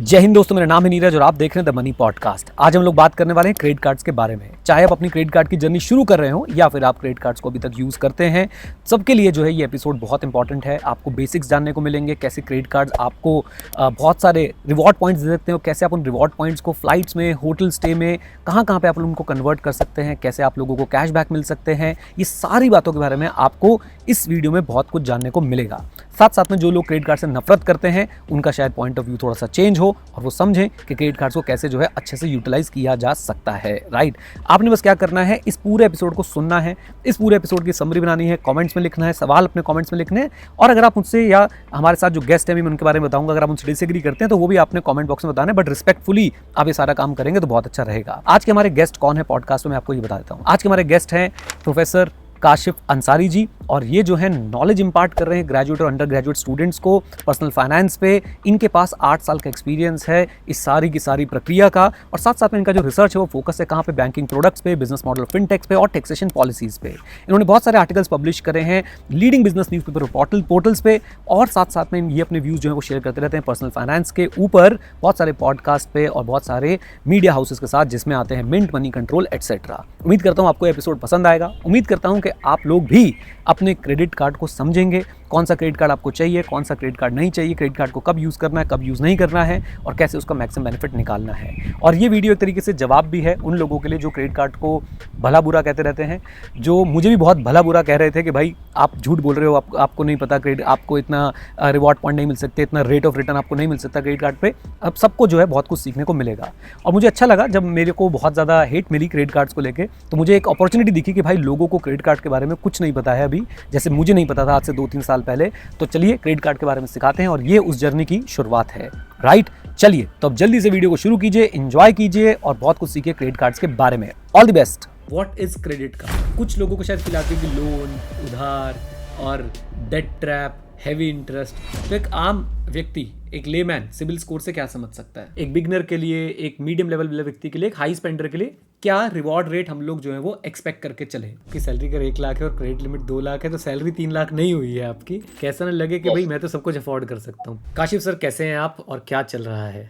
जय हिंद दोस्तों, मेरा नाम है नीरज और आप देख रहे हैं द मनी पॉडकास्ट। आज हम लोग बात करने वाले हैं क्रेडिट कार्ड्स के बारे में। चाहे आप अपनी क्रेडिट कार्ड की जर्नी शुरू कर रहे हो या फिर आप क्रेडिट कार्ड्स को अभी तक यूज़ करते हैं, सबके लिए जो है ये एपिसोड बहुत इंपॉर्टेंट है। आपको बेसिक्स जानने को मिलेंगे, कैसे क्रेडिट कार्ड्स आपको बहुत सारे रिवॉर्ड पॉइंट्स दे सकते हो, कैसे आप उन रिवॉर्ड पॉइंट्स को फ्लाइट्स में, होटल स्टे में, कहाँ पे आप उनको कन्वर्ट कर सकते हैं, कैसे आप लोगों को कैशबैक मिल सकते हैं। ये सारी बातों के बारे में आपको इस वीडियो में बहुत कुछ जानने को मिलेगा। साथ साथ में जो लोग क्रेडिट कार्ड से नफरत करते हैं उनका शायद पॉइंट ऑफ व्यू थोड़ा सा चेंज हो और वो समझें कि क्रेडिट कार्ड्स को कैसे जो है अच्छे से यूटिलाइज किया जा सकता है। राइट, आपने बस क्या करना है, इस पूरे एपिसोड को सुनना है, इस पूरे एपिसोड की समरी बनानी है, कमेंट्स में लिखना है, सवाल अपने कमेंट्स में लिखने हैं। और अगर आप मुझसे या हमारे साथ जो गेस्ट हैं मैं उनके बारे में बताऊंगा, अगर आप उनसे डिसएग्री करते हैं तो वो भी आपने कमेंट बॉक्स में बताना है, बट रिस्पेक्टफुली आप ये सारा काम करेंगे तो बहुत अच्छा रहेगा। आज के हमारे गेस्ट कौन है पॉडकास्ट में, मैं आपको ये बता देता हूँ। आज के हमारे गेस्ट हैं प्रोफेसर काशिफ अंसारी जी, और ये जो है नॉलेज इंपार्ट कर रहे हैं ग्रेजुएट और अंडर ग्रेजुएट स्टूडेंट्स को पर्सनल फाइनेंस पे। इनके पास 8 साल का एक्सपीरियंस है इस सारी की सारी प्रक्रिया का, और साथ साथ में इनका जो रिसर्च है वो फोकस है कहाँ पे, बैंकिंग प्रोडक्ट्स पे, बिजनेस मॉडल फिनटेक्स पे और टैक्सेशन पॉलिसीज पे। इन्होंने बहुत सारे आर्टिकल्स पब्लिश करे हैं लीडिंग बिजनेस न्यूज़पेपर पोर्टल्स पे, और साथ साथ में ये अपने व्यूज़ जो है वो शेयर करते रहते हैं पर्सनल फाइनेंस के ऊपर बहुत सारे पॉडकास्ट पे और बहुत सारे मीडिया हाउसेस के साथ, जिसमें आते हैं मिंट, मनी कंट्रोल एटसेट्रा। उम्मीद करता हूँ आपको एपिसोड पसंद आएगा। उम्मीद करता हूँ कि आप लोग भी अपने क्रेडिट कार्ड को समझेंगे, कौन सा क्रेडिट कार्ड आपको चाहिए, कौन सा क्रेडिट कार्ड नहीं चाहिए, क्रेडिट कार्ड को कब यूज़ करना है, कब यूज़ नहीं करना है, और कैसे उसका मैक्सिमम बेनिफिट निकालना है। और ये वीडियो एक तरीके से जवाब भी है उन लोगों के लिए जो क्रेडिट कार्ड को भला बुरा कहते रहते हैं, जो मुझे भी बहुत भला बुरा कह रहे थे कि भाई आप झूठ बोल रहे हो, आपको नहीं पता क्रेडिट, आपको इतना रिवॉर्ड पॉइंट नहीं मिल सकते, इतना रेट ऑफ रिटर्न आपको नहीं मिल सकता क्रेडिट कार्ड पे। अब सबको जो है बहुत कुछ सीखने को मिलेगा। और मुझे अच्छा लगा जब मेरे को बहुत ज़्यादा हेट मिली क्रेडिट कार्ड्स को लेकर, तो मुझे एक अपॉर्चुनिटी दिखी कि भाई लोगों को क्रेडिट कार्ड के बारे में कुछ नहीं पता है अभी, जैसे मुझे नहीं पता था आज से 2-3 साल पहले। तो चलिए क्रेडिट कार्ड के बारे में सिखाते हैं, और ये उस जर्नी की शुरुआत है। राइट, चलिए तो अब जल्दी से वीडियो को शुरू कीजिए, एंजॉय कीजिए और बहुत कुछ सीखिए क्रेडिट कार्ड्स के बारे में। All the best. What is credit card? कुछ लोगों को शायद खिलाती है कि लोन, उधार और डेट ट्रैप, हैवी इंटरेस्ट। तो एक आम व्यक्ति, एक लेमैन सिविल स्कोर से क्या समझ सकता है? एक बिगनर के लिए, एक मीडियम लेवल व्यक्ति के लिए, एक हाई स्पेंडर के लिए क्या रिवॉर्ड रेट हम लोग जो है वो एक्सपेक्ट करके चले कि सैलरी अगर 1 लाख है और क्रेडिट लिमिट 2 लाख है तो सैलरी 3 लाख नहीं हुई है आपकी, कैसा ना लगे कि भाई मैं तो सब कुछ अफोर्ड कर सकता हूँ। काशिफ सर, कैसे हैं आप और क्या चल रहा है?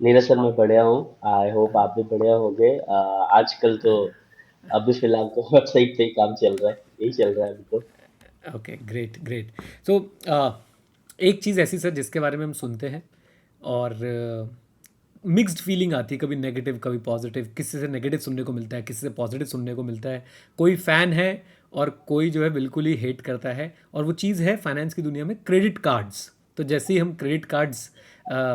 नीरज सर, मैं बढ़िया हूँ। आई होप आप भी बढ़िया होंगे। आजकल तो अभी फिलहाल तो बहुत सही सही काम चल रहा है, यही चल रहा है अभी तो। Okay, great great. सो एक चीज़ ऐसी सर जिसके बारे में हम सुनते हैं और मिक्स्ड फीलिंग आती है, कभी नेगेटिव कभी पॉजिटिव। किसी से नेगेटिव सुनने को मिलता है, किसी से पॉजिटिव सुनने को मिलता है। कोई फ़ैन है और कोई जो है बिल्कुल ही हेट करता है, और वो चीज़ है फाइनेंस की दुनिया में क्रेडिट कार्ड्स। तो जैसे ही हम क्रेडिट कार्ड्स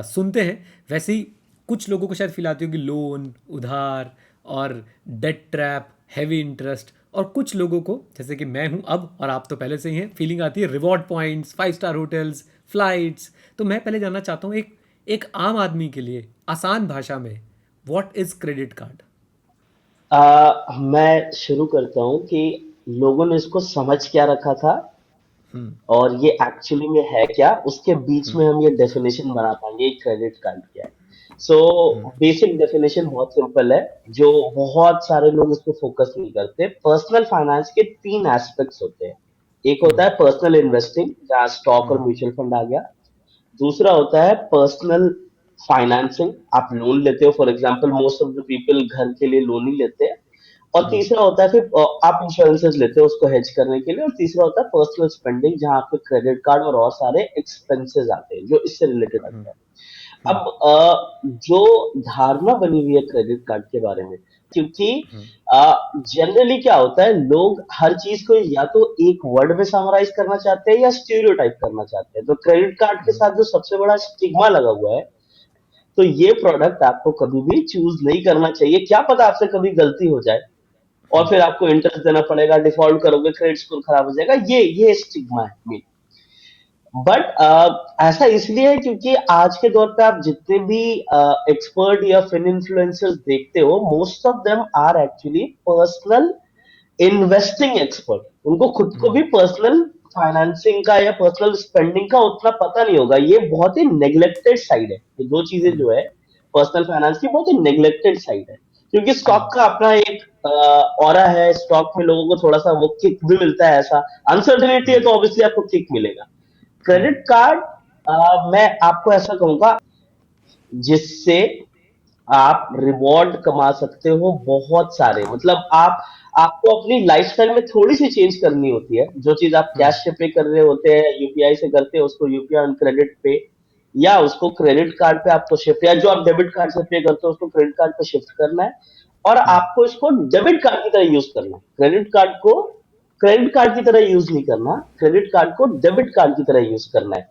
सुनते हैं वैसे ही कुछ लोगों को शायद फील आती होगी लोन, उधार और डेट ट्रैप, हैवी इंटरेस्ट। और कुछ लोगों को, जैसे कि मैं हूं अब और आप तो पहले से ही हैं, फीलिंग आती है reward points, 5 star hotels, flights. तो मैं पहले जानना चाहता हूँ एक आम आदमी के लिए आसान भाषा में, व्हाट इज क्रेडिट कार्ड? मैं शुरू करता हूँ कि लोगों ने इसको समझ क्या रखा था हम्म। और ये एक्चुअली में है क्या, उसके बीच में हम ये डेफिनेशन बना पाएंगे क्रेडिट कार्ड क्या है। सो बेसिक डेफिनेशन बहुत सिंपल है, जो बहुत सारे लोग इस पे फोकस नहीं करते। पर्सनल फाइनेंस के 3 एस्पेक्ट्स होते हैं। एक होता है पर्सनल इन्वेस्टिंग, जहाँ स्टॉक और म्यूचुअल फंड आ गया। दूसरा होता है पर्सनल फाइनेंसिंग, आप लोन लेते हो, for example most of the people घर के लिए लोन ही लेते हैं। और तीसरा होता है फिर आप इंश्योरेंसेस लेते हो उसको हेज करने के लिए। और तीसरा होता है पर्सनल स्पेंडिंग, जहां आपके क्रेडिट कार्ड और सारे एक्सपेंसेस आते हैं जो इससे रिलेटेड आते हैं। अब जो धारणा बनी हुई है क्रेडिट कार्ड के बारे में, क्योंकि जनरली क्या होता है, लोग हर चीज को या तो एक वर्ड में समराइज करना चाहते हैं या स्टीरियोटाइप करना चाहते हैं। तो क्रेडिट कार्ड के साथ जो सबसे बड़ा स्टिग्मा लगा हुआ है, तो ये प्रोडक्ट आपको कभी भी चूज नहीं करना चाहिए। क्या पता आपसे कभी गलती हो जाए और फिर आपको इंटरेस्ट देना पड़ेगा, डिफॉल्ट करोगे, क्रेडिट स्कोर खराब हो जाएगा। ये स्टिग्मा है मेन। बट ऐसा इसलिए है क्योंकि आज के दौर पे आप जितने भी एक्सपर्ट या फिन इन्फ्लुएंसर्स देखते हो, most of them are actually personal investing expert. उनको खुद को भी पर्सनल फाइनेंसिंग का या पर्सनल स्पेंडिंग का उतना पता नहीं होगा। ये बहुत ही नेग्लेक्टेड साइड है। ये दो चीजें जो है पर्सनल फाइनेंस की, बहुत ही नेग्लेक्टेड साइड है। क्योंकि स्टॉक का अपना एक ऑरा है, स्टॉक में लोगों को थोड़ा सा वो किक भी मिलता है। ऐसा अनसर्टेनिटी है तो ऑब्वियसली आपको किक मिलेगा। क्रेडिट कार्ड मैं आपको ऐसा कहूंगा, जिससे आप रिवॉर्ड कमा सकते हो बहुत सारे। मतलब आप आपको अपनी लाइफस्टाइल में थोड़ी सी चेंज करनी होती है। जो चीज आप हम्म। कैश से पे कर रहे होते हैं, यूपीआई से करते हैं, उसको यूपीआई ऑन क्रेडिट पे या उसको क्रेडिट कार्ड पे आपको शिफ्ट, या जो आप डेबिट कार्ड से पे करते हो उसको क्रेडिट कार्ड पे शिफ्ट करना है। और हम्म। आपको इसको डेबिट कार्ड की तरह यूज करना है। क्रेडिट कार्ड की तरह यूज नहीं करना, क्रेडिट कार्ड को डेबिट कार्ड की तरह यूज करना है।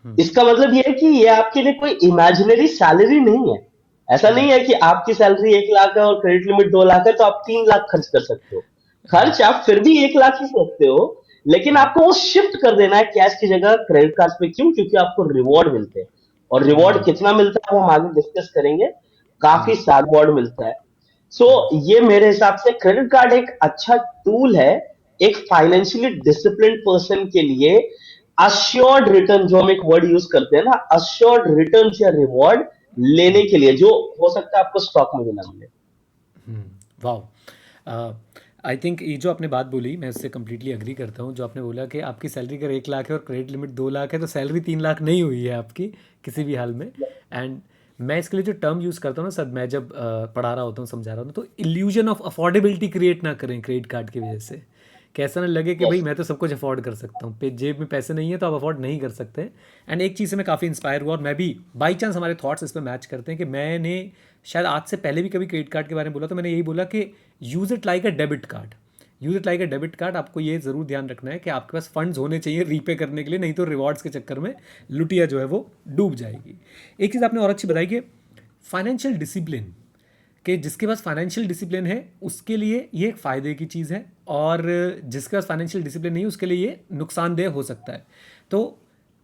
हम्म। इसका मतलब ये है कि ये आपके लिए कोई इमेजिनरी सैलरी नहीं है। ऐसा नहीं राइट। है कि आपकी सैलरी 1 लाख है और क्रेडिट लिमिट 2 लाख है तो आप 3 लाख खर्च कर सकते हो। खर्च राइट। आप फिर भी 1 लाख ही सकते हो, लेकिन आपको वो शिफ्ट कर देना है कैश की जगह क्रेडिट कार्ड पे। क्यों? क्योंकि आपको रिवॉर्ड मिलते हैं। और रिवॉर्ड हम्म। कितना मिलता है वो हम आगे डिस्कस करेंगे। हम्म। काफी सारा रिवॉर्ड मिलता है। सो ये मेरे हिसाब से क्रेडिट कार्ड एक अच्छा टूल है एक फाइनेंशियली डिसिप्लिन पर्सन के लिए। अश्योर्ड रिटर्न, जो हम एक वर्ड यूज करते हैं ना, अश्योर्ड रिटर्न या रिवॉर्ड लेने के लिए, जो हो सकता है आपको स्टॉक में भी ना मिले। वाह। आई थिंक ये जो आपने बात बोली मैं उससे कम्प्लीटली अग्री करता हूँ। जो आपने बोला कि आपकी सैलरी अगर 1 लाख है और क्रेडिट लिमिट 2 लाख है तो सैलरी 3 लाख नहीं हुई है आपकी किसी भी हाल में। एंड मैं इसके लिए जो टर्म यूज़ करता हूँ ना सर, मैं जब पढ़ा रहा होता हूँ समझा रहा हूँ तो इल्यूजन ऑफ अफोर्डेबिलिटी क्रिएट ना करें क्रेडिट कार्ड की वजह से। कि ऐसा ना लगे कि भाई यस। मैं तो सब कुछ अफोर्ड कर सकता हूँ, पे जेब में पैसे नहीं है तो आप अफोर्ड नहीं कर सकते। एंड एक चीज़ से मैं काफ़ी इंस्पायर हुआ और मैं भी बाई चांस हमारे थॉट्स इस पर मैच करते हैं कि मैंने शायद आज से पहले भी कभी क्रेडिट कार्ड के बारे में बोला तो मैंने यही बोला कि use it like a debit card. Use it like a debit card. आपको ये ज़रूर ध्यान रखना है कि आपके पास फंड्स होने चाहिए रीपे करने के लिए, नहीं तो रिवॉर्ड्स के चक्कर में लुटिया जो है वो डूब जाएगी। एक चीज़ आपने और अच्छी बताई कि फाइनेंशियल डिसिप्लिन, कि जिसके पास फाइनेंशियल डिसिप्लिन है उसके लिए ये एक फ़ायदे की चीज़ है और जिसके पास फाइनेंशियल डिसिप्लिन नहीं है उसके लिए ये नुकसानदेह हो सकता है। तो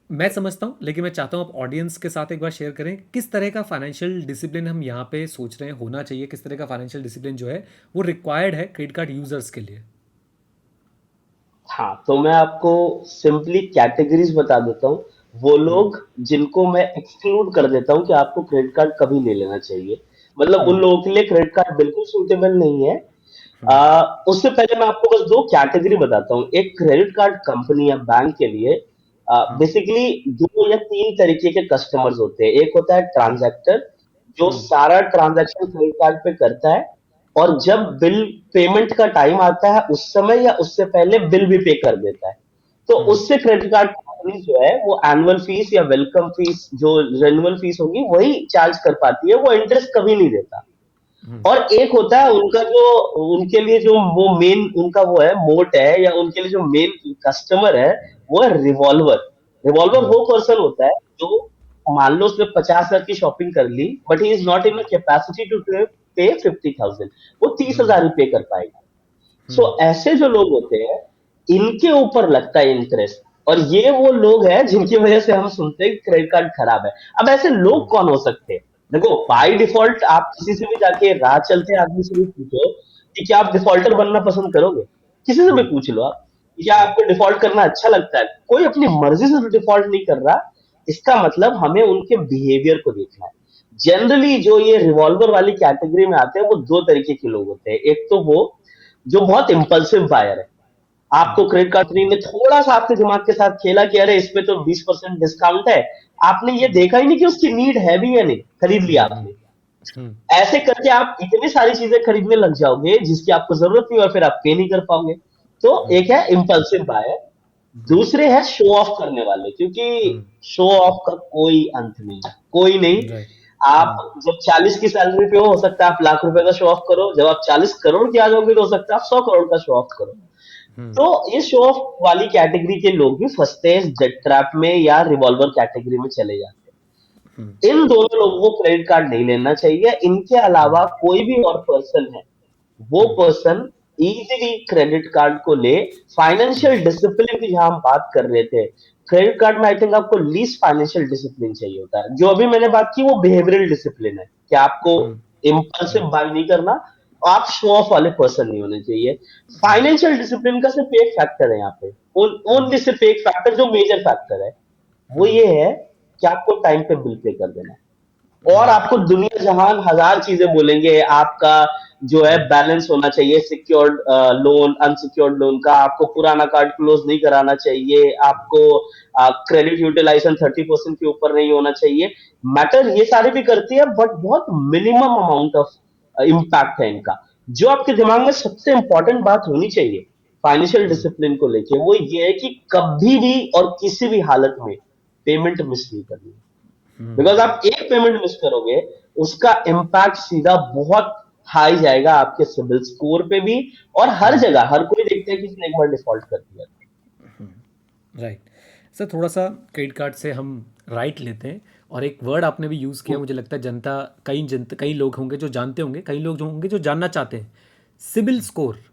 मैं समझता हूँ, लेकिन मैं चाहता हूँ आप ऑडियंस के साथ एक बार शेयर करें किस तरह का फाइनेंशियल डिसिप्लिन हम यहाँ पे सोच रहे हैं होना चाहिए, किस तरह का फाइनेंशियल डिसिप्लिन जो है वो रिक्वायर्ड है क्रेडिट कार्ड यूजर्स के लिए। हाँ, तो मैं आपको सिंपली कैटेगरीज बता देता हूँ। वो हम्म। लोग जिनको मैं एक्सक्लूड कर देता हूँ कि आपको क्रेडिट कार्ड कभी नहीं लेना चाहिए, मतलब उन हम्म। लोगों के लिए क्रेडिट कार्ड बिल्कुल सूटेबल नहीं है। हम्म। उससे पहले मैं आपको बस दो कैटेगरी बताता हूँ। एक क्रेडिट कार्ड कंपनी या बैंक के लिए हम्म। बेसिकली दो या तीन तरीके के कस्टमर्स होते हैं। एक होता है हम्म। ट्रांजैक्टर, जो हम्म। सारा ट्रांजैक्शन क्रेडिट कार्ड पे करता है, और जब बिल पेमेंट का टाइम आता है उस समय या उससे पहले बिल भी पे कर देता है। तो हम्म। उससे क्रेडिट कार्ड कंपनी जो है वो एनुअल फीस या वेलकम फीस, जो रेन्युअल फीस होगी वही चार्ज कर पाती है, वो इंटरेस्ट कभी नहीं देता। हम्म। और एक होता है उनका जो, उनके लिए जो वो मेन उनका वो है मोट है, या उनके लिए जो मेन कस्टमर है वो है रिवॉल्वर। रिवॉल्वर हम्म। वो पर्सन होता है जो, मान लो उसने 50,000 की शॉपिंग कर ली, but he is not in capacity to pay 50,000, वो तीस हम्म। हजार ही पे कर पाएगा। सो हम्म। ऐसे जो लोग होते हैं इनके ऊपर लगता है इंटरेस्ट, और ये वो लोग हैं जिनकी वजह से हम सुनते हैं कि क्रेडिट कार्ड खराब है। अब ऐसे लोग कौन हो सकते हैं? देखो, बाय डिफॉल्ट आप किसी से भी जाके राह चलते आदमी से भी पूछो कि क्या आप डिफॉल्टर बनना पसंद करोगे, किसी से भी हम्म। पूछ लो आप कि क्या आपको डिफॉल्ट करना अच्छा लगता है। कोई अपनी मर्जी से डिफॉल्ट नहीं कर रहा। इसका मतलब हमें उनके बिहेवियर को देखना है। जनरली जो ये रिवॉल्वर वाली कैटेगरी में आते हैं वो दो तरीके के लोग होते हैं। एक तो वो जो बहुत इंपल्सिव बायर है। हम्म। आपको क्रेडिट कार्ड ने थोड़ा सा आपके दिमाग के साथ खेला कि अरे इस पे तो 20% डिस्काउंट है, आपने ये हम्म। देखा ही नहीं कि उसकी नीड है भी या नहीं, खरीद लिया हम्म। आपने। हम्म। ऐसे करके आप इतनी सारी चीजें खरीदने लग जाओगे जिसकी आपको जरूरत नहीं, और फिर आप पे नहीं कर पाओगे। तो हम्म। एक है इम्पल्सिव बायर, हम्म। दूसरे है शो ऑफ करने वाले। क्योंकि हम्म। शो ऑफ का कोई अंत नहीं है, कोई नहीं। राइट। आप हम्म। जब 40 की सैलरी पे हो सकता है आप लाख रुपए का शो ऑफ करो, जब आप 40 करोड़ की आ जाओगे तो हो सकता है आप 100 करोड़ का शो ऑफ करो। हम्म। तो ये शो ऑफ वाली कैटेगरी के लोग भी फंसते हैं इस डेट ट्रैप में या रिवॉल्वर कैटेगरी में चले जाते हम्म। हैं। इन दोनों लोगों को क्रेडिट कार्ड नहीं लेना चाहिए। इनके हम्म। अलावा कोई भी और पर्सन है, वो हम्म। पर्सन इजीली क्रेडिट कार्ड को ले। हम्म। फाइनेंशियल डिसिप्लिन की जहां हम बात कर रहे थे, क्रेडिट कार्ड में आई थिंक आपको लीस्ट फाइनेंशियल डिसिप्लिन चाहिए होता है। जो अभी मैंने बात की वो बिहेवियरल डिसिप्लिन है कि आपको हम्म। इम्पल्सिव बाय नहीं करना, आप शो ऑफ वाले पर्सन नहीं होने चाहिए। फाइनेंशियल डिसिप्लिन का सिर्फ एक फैक्टर है यहाँ पे, ओनली सिर्फ एक फैक्टर जो मेजर फैक्टर है, वो हम्म। ये है कि आपको टाइम पे बिल पे कर देना है। और आपको दुनिया जहान हजार चीजें बोलेंगे। आपका जो है बैलेंस होना चाहिए, सिक्योर्ड लोन, अनसिक्योर्ड लोन का, आपको पुराना कार्ड क्लोज नहीं कराना चाहिए, आपको क्रेडिट यूटिलाइजेशन 30% के ऊपर नहीं होना चाहिए। मैटर ये सारी भी करती है, बट बहुत मिनिमम अमाउंट ऑफ इम्पैक्ट है इनका। जो आपके दिमाग में सबसे इंपॉर्टेंट बात होनी चाहिए फाइनेंशियल डिसिप्लिन को लेके, वो ये है कि कभी भी और किसी भी हालत में पेमेंट मिस नहीं करनी। बिकॉज आप एक पेमेंट मिस करोगे, उसका इम्पैक्ट सीधा बहुत हाई जाएगा आपके सिबिल स्कोर पे भी, और हर जगह हर कोई देखता है कि इसने एक बार डिफॉल्ट कर दिया। राइट सर, थोड़ा सा क्रेडिट कार्ड से हम राइट लेते हैं, और एक वर्ड आपने भी यूज़ किया, मुझे लगता है कई लोग होंगे जो जानते होंगे, कई लोग जो होंगे जो जानना चाहते हैं, सिबिल स्कोर।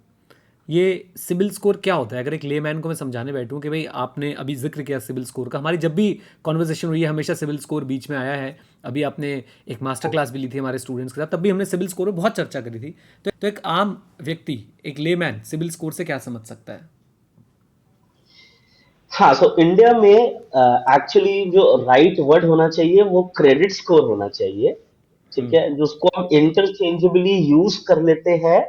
ये सिबिल स्कोर क्या होता है? अगर एक लेमैन को मैं समझाने बैठूं कि भाई आपने अभी जिक्र किया सिबिल स्कोर का, हमारी जब भी कॉन्वर्सेशन हुई है हमेशा सिबिल स्कोर बीच में आया है। अभी आपने एक मास्टर क्लास भी ली थी हमारे स्टूडेंट्स के साथ, तब भी हमने सिबिल स्कोर पर बहुत चर्चा करी थी। तो एक आम व्यक्ति, एक लेमैन सिबिल स्कोर से क्या समझ सकता है? हाँ, सो इंडिया में एक्चुअली जो राइट वर्ड होना चाहिए वो क्रेडिट स्कोर होना चाहिए। ठीक है, जिसको हम इंटरचेंजेबली यूज कर लेते हैं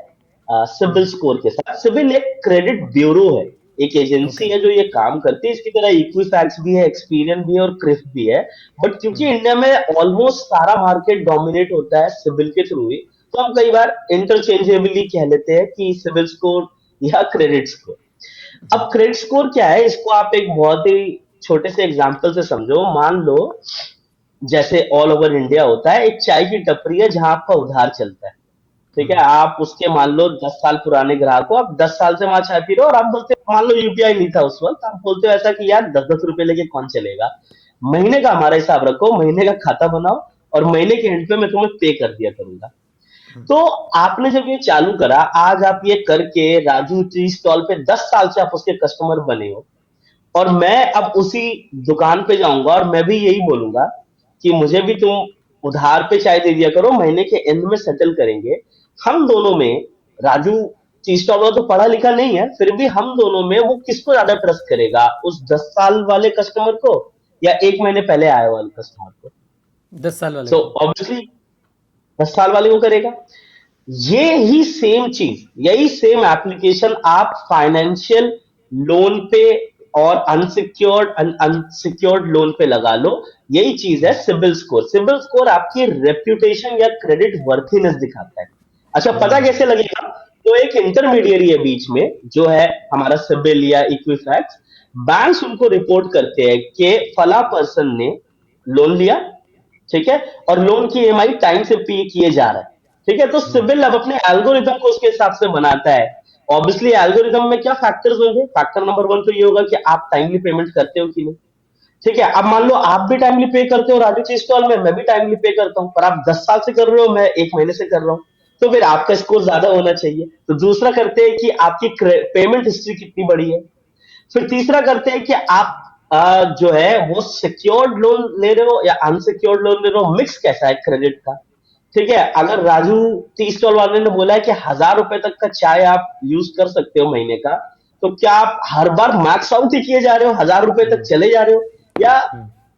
सिबिल स्कोर के साथ। सिबिल एक क्रेडिट ब्यूरो है, एक एजेंसी ओके। है जो ये काम करती है। इसकी तरह इक्विफैक्स भी है, एक्सपीरियन भी है और क्रिफ भी है। बट क्योंकि इंडिया में ऑलमोस्ट सारा मार्केट डोमिनेट होता है सिबिल के थ्रू ही, तो हम कई बार इंटरचेंजेबली कह लेते हैं कि सिबिल स्कोर या क्रेडिट स्कोर। अब क्रेडिट स्कोर क्या है, इसको आप एक बहुत ही छोटे से एग्जांपल से समझो। मान लो जैसे ऑल ओवर इंडिया होता है, एक चाय की टपरी है जहां आपका उधार चलता है। ठीक है, आप उसके मान लो 10 साल पुराने ग्राहक हो, आप 10 साल से वहां चाय पी रहे हो, और आप बोलते हो, मान लो यूपीआई नहीं था उस वक्त, आप बोलते हो ऐसा कि यार 10-10 रुपए लेके कौन चलेगा, महीने का हमारा हिसाब रखो, महीने का खाता बनाओ, और महीने के एंड पे मैं तुम्हें पे कर दिया करूंगा। तो आपने जब ये चालू करा, आज आप ये करके राजू टी स्टॉल पे 10 साल से आप उसके कस्टमर बने हो, और मैं अब उसी दुकान पे जाऊंगा और मैं भी यही बोलूंगा कि मुझे भी तुम उधार पे चाय दे दिया करो, महीने के एंड में सेटल करेंगे। हम दोनों में, राजू टी स्टॉल वाला तो पढ़ा लिखा नहीं है, फिर भी हम दोनों में वो किसको ज्यादा ट्रस्ट करेगा, उस 10 साल वाले कस्टमर को या 1 महीने पहले आए वाले कस्टमर को? 10 साल वाले सो को। ऑब्वियसली 10 साल वाले को करेगा। ये ही सेम चीज, यही सेम एप्लीकेशन आप फाइनेंशियल लोन पे और अनसिक्योर्ड अनसिक्योर्ड लोन पे लगा लो। यही चीज है सिबिल स्कोर। सिबिल स्कोर आपकी रेप्यूटेशन या क्रेडिट वर्थीनेस दिखाता है। अच्छा, पता कैसे लगेगा? तो एक इंटरमीडियरी है बीच में, जो है हमारा सिबिल या इक्विफैक्स। बैंक्स उनको रिपोर्ट करते हैं कि फला पर्सन ने लोन लिया, ठीक है, और लोन की ईएमआई टाइम से पे किए जा रहा है। ठीक है, तो सिबिल अब अपने एल्गोरिदम को उसके हिसाब से बनाता है। ऑब्वियसली एल्गोरिदम में क्या फैक्टर्स होंगे? फैक्टर नंबर वन तो ये होगा कि आप टाइमली पेमेंट करते हो कि नहीं। ठीक है, अब मान लो आप भी टाइमली पे करते हो राजू ची स्टॉल में, मैं भी टाइमली पे करता हूँ, पर आप 10 साल से कर रहे हो, मैं 1 महीने से कर रहा हूँ, तो फिर आपका स्कोर ज्यादा होना चाहिए। तो दूसरा करते हैं कि आपकी पेमेंट हिस्ट्री कितनी बड़ी है। फिर तीसरा करते हैं कि आप जो है वो सिक्योर्ड लोन ले रहे हो या अनसिक्योर्ड लोन ले रहे हो, मिक्स कैसा है क्रेडिट का। ठीक है, अगर राजू टी स्टॉल वाले ने बोला है कि 1000 रुपए तक का चाय आप यूज कर सकते हो महीने का, तो क्या आप हर बार मैक्स आउट ही किए जा रहे हो, 1000 रुपए तक चले जा रहे हो, या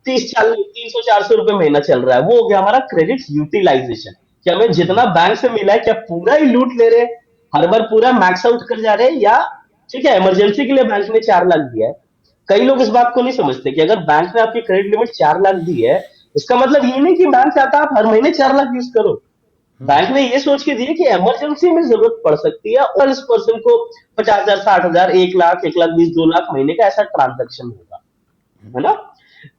300-400 रुपए महीना चल रहा है? वो हो गया हमारा क्रेडिट यूटिलाइजेशन, कि हमें जितना बैंक से मिला है क्या पूरा ही लूट ले रहे हैं, हर बार पूरा मैक्स आउट कर जा रहे हैं, या ठीक है इमरजेंसी के लिए बैंक ने 4 लाख दिया है। कई लोग इस बात को नहीं समझते कि अगर बैंक ने आपकी क्रेडिट लिमिट 4 लाख दी है, इसका मतलब ये नहीं कि बैंक चाहता आप हर महीने 4 लाख यूज करो। बैंक ने ये सोच के दिए कि इमरजेंसी में जरूरत पड़ सकती है, और इस पर्सन को 50,000, 60,000, 1 लाख, 1 लाख 20, 2 लाख महीने का ऐसा ट्रांजेक्शन होगा, है ना?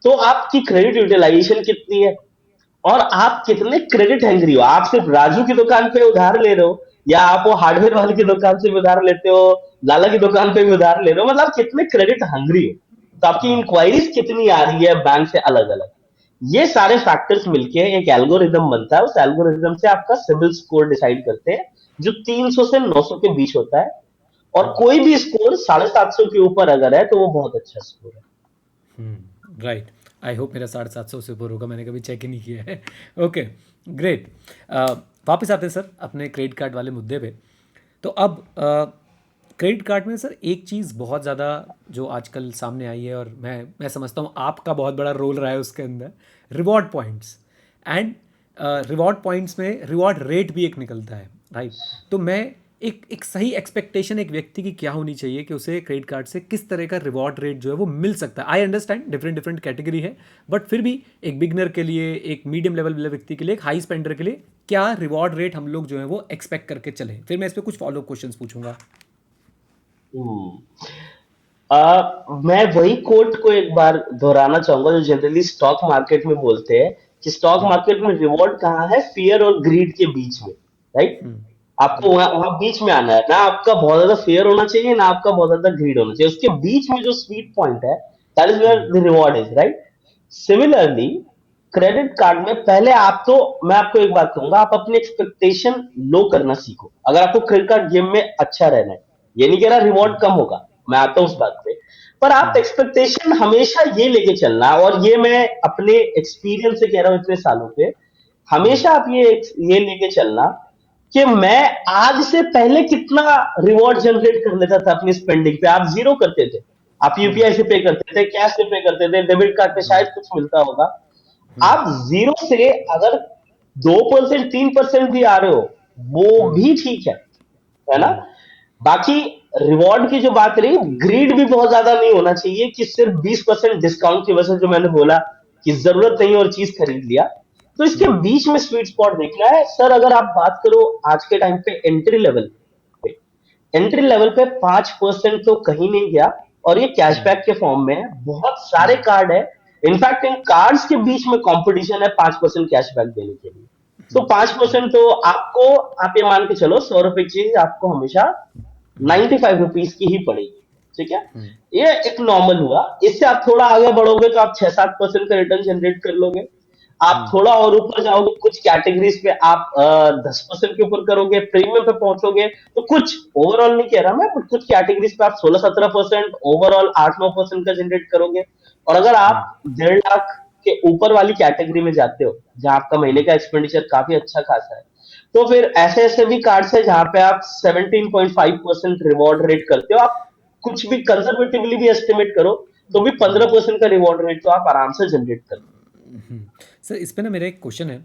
तो आपकी क्रेडिट यूटिलाइजेशन कितनी है, और आप कितने क्रेडिट हैंग्री हो? आप सिर्फ राजू की दुकान पे उधार ले रहे हो, या आप वो हार्डवेयर वाले की दुकान से भी उधार लेते हो, लाला की दुकान पे भी उधार ले रहे हो, मतलब आप कितने क्रेडिट हंग्री हो? तो आपकी इंक्वायरीज कितनी आ रही है बैंक से अलग अलग? ये सारे फैक्टर्स मिलके एक एल्गोरिदम बनता है। उस एल्गोरिदम से आपका सिबिल स्कोर डिसाइड करते हैं, जो 300 से 900 के बीच होता है। और कोई भी स्कोर 750 के ऊपर अगर है तो वो बहुत अच्छा स्कोर है। राइट। आई होप मेरा 750 से ऊपर होगा, मैंने कभी चेक ही नहीं किया है। Okay, great. वापस आते हैं सर अपने क्रेडिट कार्ड वाले मुद्दे पे। तो अब क्रेडिट कार्ड में सर एक चीज़ बहुत ज़्यादा जो आजकल सामने आई है, और मैं समझता हूँ आपका बहुत बड़ा रोल रहा है उसके अंदर, reward points. And reward points में रिवॉर्ड रेट भी एक निकलता है, राइट? तो मैं एक सही एक्सपेक्टेशन एक व्यक्ति की क्या होनी चाहिए कि उसे क्रेडिट कार्ड से किस तरह का रिवॉर्ड रेट जो है वो मिल सकता है? I understand different different category है, बट फिर भी एक बिगनर के लिए, एक मीडियम लेवल व्यक्ति के लिए, एक हाई स्पेंडर के लिए क्या रिवॉर्ड रेट हम लोग जो है वो एक्सपेक्ट करके चलें? फिर मैं इस पर कुछ फॉलो क्वेश्चंस पूछूंगा। हम्म। मैं वही कोट को एक बार दोहराना चाहूंगा जो जनरली स्टॉक मार्केट में बोलते हैं कि स्टॉक हम्म। मार्केट में रिवॉर्ड कहाँ है, फियर और ग्रीड के बीच में, राइट? हम्म। आपको वहां वहां बीच में आना है, ना आपका बहुत ज्यादा फेयर होना चाहिए ना आपका बहुत ज्यादा ग्रीड होना चाहिए, उसके बीच में जो स्वीट पॉइंट है, that is where hmm. The reward is, right? Similarly credit card में पहले आप तो, मैं आपको एक बात कहूंगा, आप अपनी एक्सपेक्टेशन लो करना सीखो अगर आपको क्रेडिट कार्ड गेम में अच्छा रहना है। ये नहीं कह रहा रिवॉर्ड कम होगा, मैं आता हूँ उस बात पे, पर आप हम्म। एक्सपेक्टेशन हमेशा ये लेके चलना, और ये मैं अपने एक्सपीरियंस से कह रहा हूँ इतने सालों पे, हम्म। हमेशा आप ये लेके चलना कि मैं आज से पहले कितना रिवॉर्ड जनरेट कर लेता था अपनी स्पेंडिंग पे। आप जीरो करते थे, आप हम्म। यूपीआई से पे करते थे, कैश से पे करते थे, डेबिट कार्ड पे हम्म। शायद कुछ मिलता होगा। हम्म। आप जीरो से अगर 2% 3% भी आ रहे हो, वो हम्म। भी ठीक है ना? हम्म। बाकी रिवॉर्ड की जो बात रही, ग्रीड भी बहुत ज्यादा नहीं होना चाहिए कि सिर्फ 20% डिस्काउंट की वजह से, जो मैंने बोला कि जरूरत नहीं और चीज खरीद लिया। तो इसके हम्म। बीच में स्वीट स्पॉट देखना है सर। अगर आप बात करो आज के टाइम पे एंट्री लेवल पे 5% तो कहीं नहीं गया, और ये हम्म। कैशबैक के फॉर्म में है। बहुत सारे हम्म। कार्ड है, इनफैक्ट इन कार्ड्स के बीच में कंपटीशन है 5% कैशबैक देने के लिए। तो हम्म। 5% तो आपको, आप ये मान के चलो 100 रुपए की चीज आपको हमेशा हम्म। 95 रुपीज की ही पड़ेगी, ठीक है? हम्म। ये एक नॉर्मल हुआ। इससे आप थोड़ा आगे बढ़ोगे तो आप 6-7% का रिटर्न जनरेट कर लोगे। आप हम्म। थोड़ा और ऊपर जाओगे, कुछ कैटेगरीज पे आप 10% के ऊपर करोगे, प्रीमियम पे पहुंचोगे तो कुछ, ओवरऑल नहीं कह रहा मैं, बट कुछ कैटेगरीज पे आप 16-17%, ओवरऑल 8-9% का जनरेट करोगे। और अगर हम्म। आप 1.5 लाख के ऊपर वाली कैटेगरी में जाते हो, जहां आपका महीने का एक्सपेंडिचर काफी अच्छा खासा है, तो फिर ऐसे ऐसे भी कार्ड्स है जहां पे आप 17.5% रिवॉर्ड रेट करते हो। आप कुछ भी कंजर्वेटिवली भी एस्टिमेट करो तो भी 15% का रिवॉर्ड रेट तो आप आराम से जनरेट कर। सर इस पे ना मेरा एक क्वेश्चन है।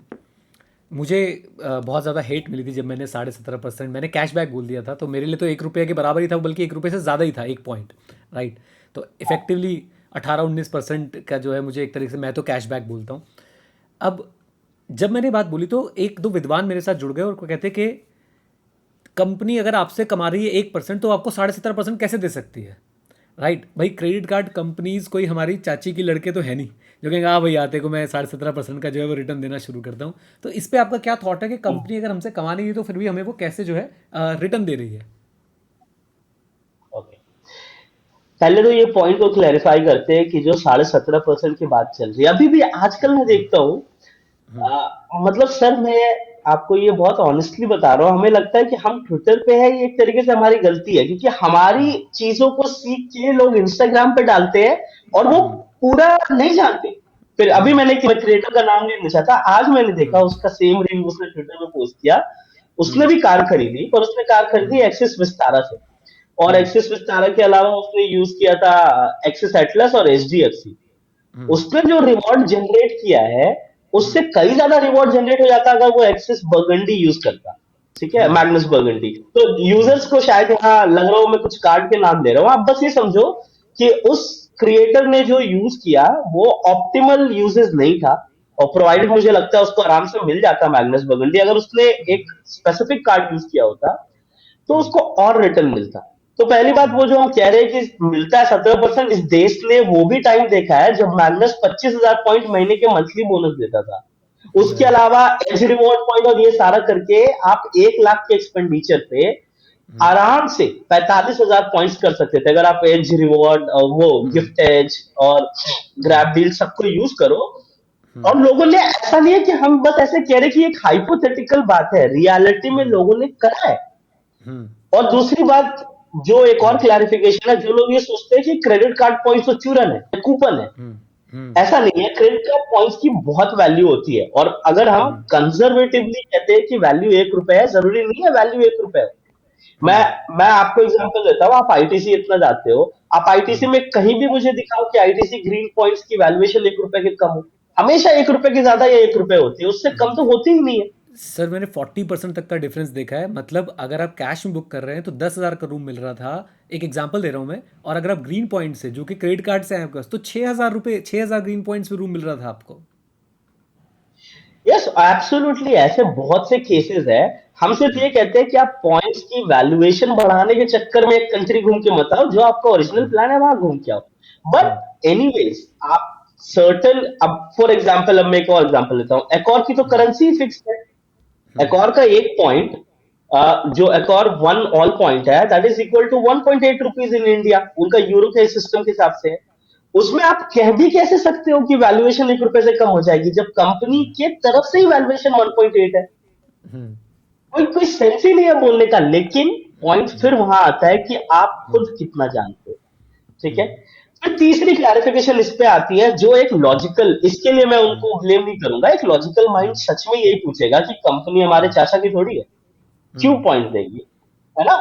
मुझे बहुत ज़्यादा हेट मिली थी जब मैंने 17.5% मैंने कैशबैक बोल दिया था, तो मेरे लिए तो 1 रुपये के बराबर ही था, बल्कि 1 रुपये से ज़्यादा ही था, 1 पॉइंट, राइट? तो इफेक्टिवली 18-19% का जो है मुझे एक तरीके से, मैं तो कैशबैक बोलता हूँ। अब जब मैंने बात बोली तो एक दो विद्वान मेरे साथ जुड़ गए और कहते कि कंपनी अगर आपसे कमा रही है 1%, तो आपको 17.5% कैसे दे सकती है, राइट? भाई क्रेडिट कार्ड कंपनीज कोई हमारी चाची की लड़के तो है नहीं जो कहेंगे हाँ भाई आते को मैं 17.5% का जो है वो रिटर्न देना शुरू करता हूँ। तो इस पे आपका क्या थॉट है कि कंपनी अगर हमसे कमा नहीं रही तो फिर भी हमें वो कैसे जो है रिटर्न दे रही है? ओके, पहले तो ये पॉइंट को क्लैरिफाई करते हैं कि जो 17.5% की बात चल रही है अभी भी आजकल मैं देखता हूँ। मतलब सर मैं आपको ये बहुत ऑनेस्टली बता रहा हूँ, हमें लगता है कि हम ट्विटर पे है, ये एक तरीके से हमारी गलती है, क्योंकि हमारी चीजों को सीख के लोग इंस्टाग्राम पे डालते हैं और वो पूरा नहीं जानते। फिर अभी मैंने क्रिएटर का नाम नहीं लेना चाहता, आज मैंने देखा उसका सेम रील उसने ट्विटर पे पोस्ट किया। उसने भी कार खरीदी, पर उसने कार खरीदी एक्सिस विस्तारा से, और एक्सिस विस्तारा के अलावा उसने यूज किया था एक्सिस एटलस और एचडीएफसी। उसने जो रिवॉर्ड जनरेट किया है, उससे कई ज्यादा रिवॉर्ड जनरेट हो जाता अगर वो एक्सिस बर्गंडी यूज करता, ठीक है, मैग्नस बर्गंडी। तो यूजर्स को शायद यहाँ लग रहा हो मैं कुछ कार्ड के नाम ले रहा हूँ, आप बस ये समझो कि उस क्रिएटर ने जो यूज किया वो ऑप्टिमल यूजेस नहीं था, और प्रोवाइडेड मुझे लगता है उसको आराम से मिल जाता मैग्नस बर्गंडी। अगर उसने एक स्पेसिफिक कार्ड यूज किया होता तो उसको और रिटर्न मिलता। तो पहली बात, वो जो हम कह रहे हैं कि मिलता है 17%, इस देश ने वो भी टाइम देखा है जब मैग्नस 25,000 पॉइंट महीने के मंथली बोनस देता था। उसके राइट। अलावा एज रिवॉर्ड पॉइंट और ये सारा करके आप 1 लाख के एक्सपेंडिचर पे आराम से 45,000 पॉइंट्स कर सकते थे, अगर आप एज रिवॉर्ड और वो गिफ्ट एज और ग्रैब डील सबको यूज करो। और लोगों ने, ऐसा नहीं है कि हम बस ऐसे कह रहे कि एक हाइपोथेटिकल बात है, रियलिटी में लोगों ने करा है। और दूसरी बात, जो एक और क्लैरिफिकेशन है, जो लोग ये सोचते हैं कि क्रेडिट कार्ड पॉइंट्स तो चूरन है, कूपन है, ऐसा नहीं है। क्रेडिट कार्ड पॉइंट्स की बहुत वैल्यू होती है, और अगर हम कंजर्वेटिवली कहते हैं कि वैल्यू 1 रुपए है, जरूरी नहीं है वैल्यू 1 रुपए है। मैं मैं आपको एग्जांपल देता हूँ, आप आईटीसी इतना जाते हो, आप आईटीसी में कहीं भी मुझे दिखाओ कि आईटीसी ग्रीन पॉइंट्स की वैल्यूएशन 1 रुपए के कम हो। हमेशा 1 रुपए की ज्यादा या 1 रुपए होती है, उससे कम तो होती ही नहीं है। सर मैंने 40% तक का डिफरेंस देखा है। मतलब अगर आप कैश में बुक कर रहे हैं तो 10,000 का रूम मिल रहा था, एक एग्जांपल दे रहा हूँ मैं, और अगर आप ग्रीन पॉइंट से, जो कि क्रेडिट कार्ड से है आपके पास, तो 6,000 रुपये, 6,000 ग्रीन पॉइंट्स पे रूम मिल रहा था आपको। यस एब्सोल्युटली, ऐसे बहुत से केसेस है। हम सिर्फ ये कहते हैं कि आप पॉइंट्स की वैल्यूएशन बढ़ाने के चक्कर में एक कंट्री घूम के मत आओ, जो आपका ओरिजिनल प्लान है वहां घूम के आओ। बट एनीवेज, आप सर्टन, अब फॉर एग्जांपल, अब मैं एक और एग्जांपल लेता हूँ, एकॉर की तो करेंसी फिक्स है। एकॉर का एक पॉइंट, जो एकॉर वन ऑल पॉइंट है, that is equal to 1.8 rupees in India, उनका यूरो के सिस्टम के हिसाब से है। उसमें आप कह भी कैसे सकते हो कि वैल्यूएशन 1 रुपए से कम हो जाएगी, जब कंपनी के तरफ से ही वैल्यूएशन 1.8 है। कोई कोई सेंस ही नहीं है बोलने का। लेकिन पॉइंट फिर वहां आता है कि आप खुद कितना जानते हो। ठीक है। फिर तीसरी क्लैरिफिकेशन इस पे आती है, जो एक लॉजिकल, इसके लिए मैं उनको ब्लेम नहीं करूंगा, एक लॉजिकल माइंड सच में यही पूछेगा कि कंपनी हमारे चाचा की थोड़ी है, क्यों पॉइंट देगी, है ना।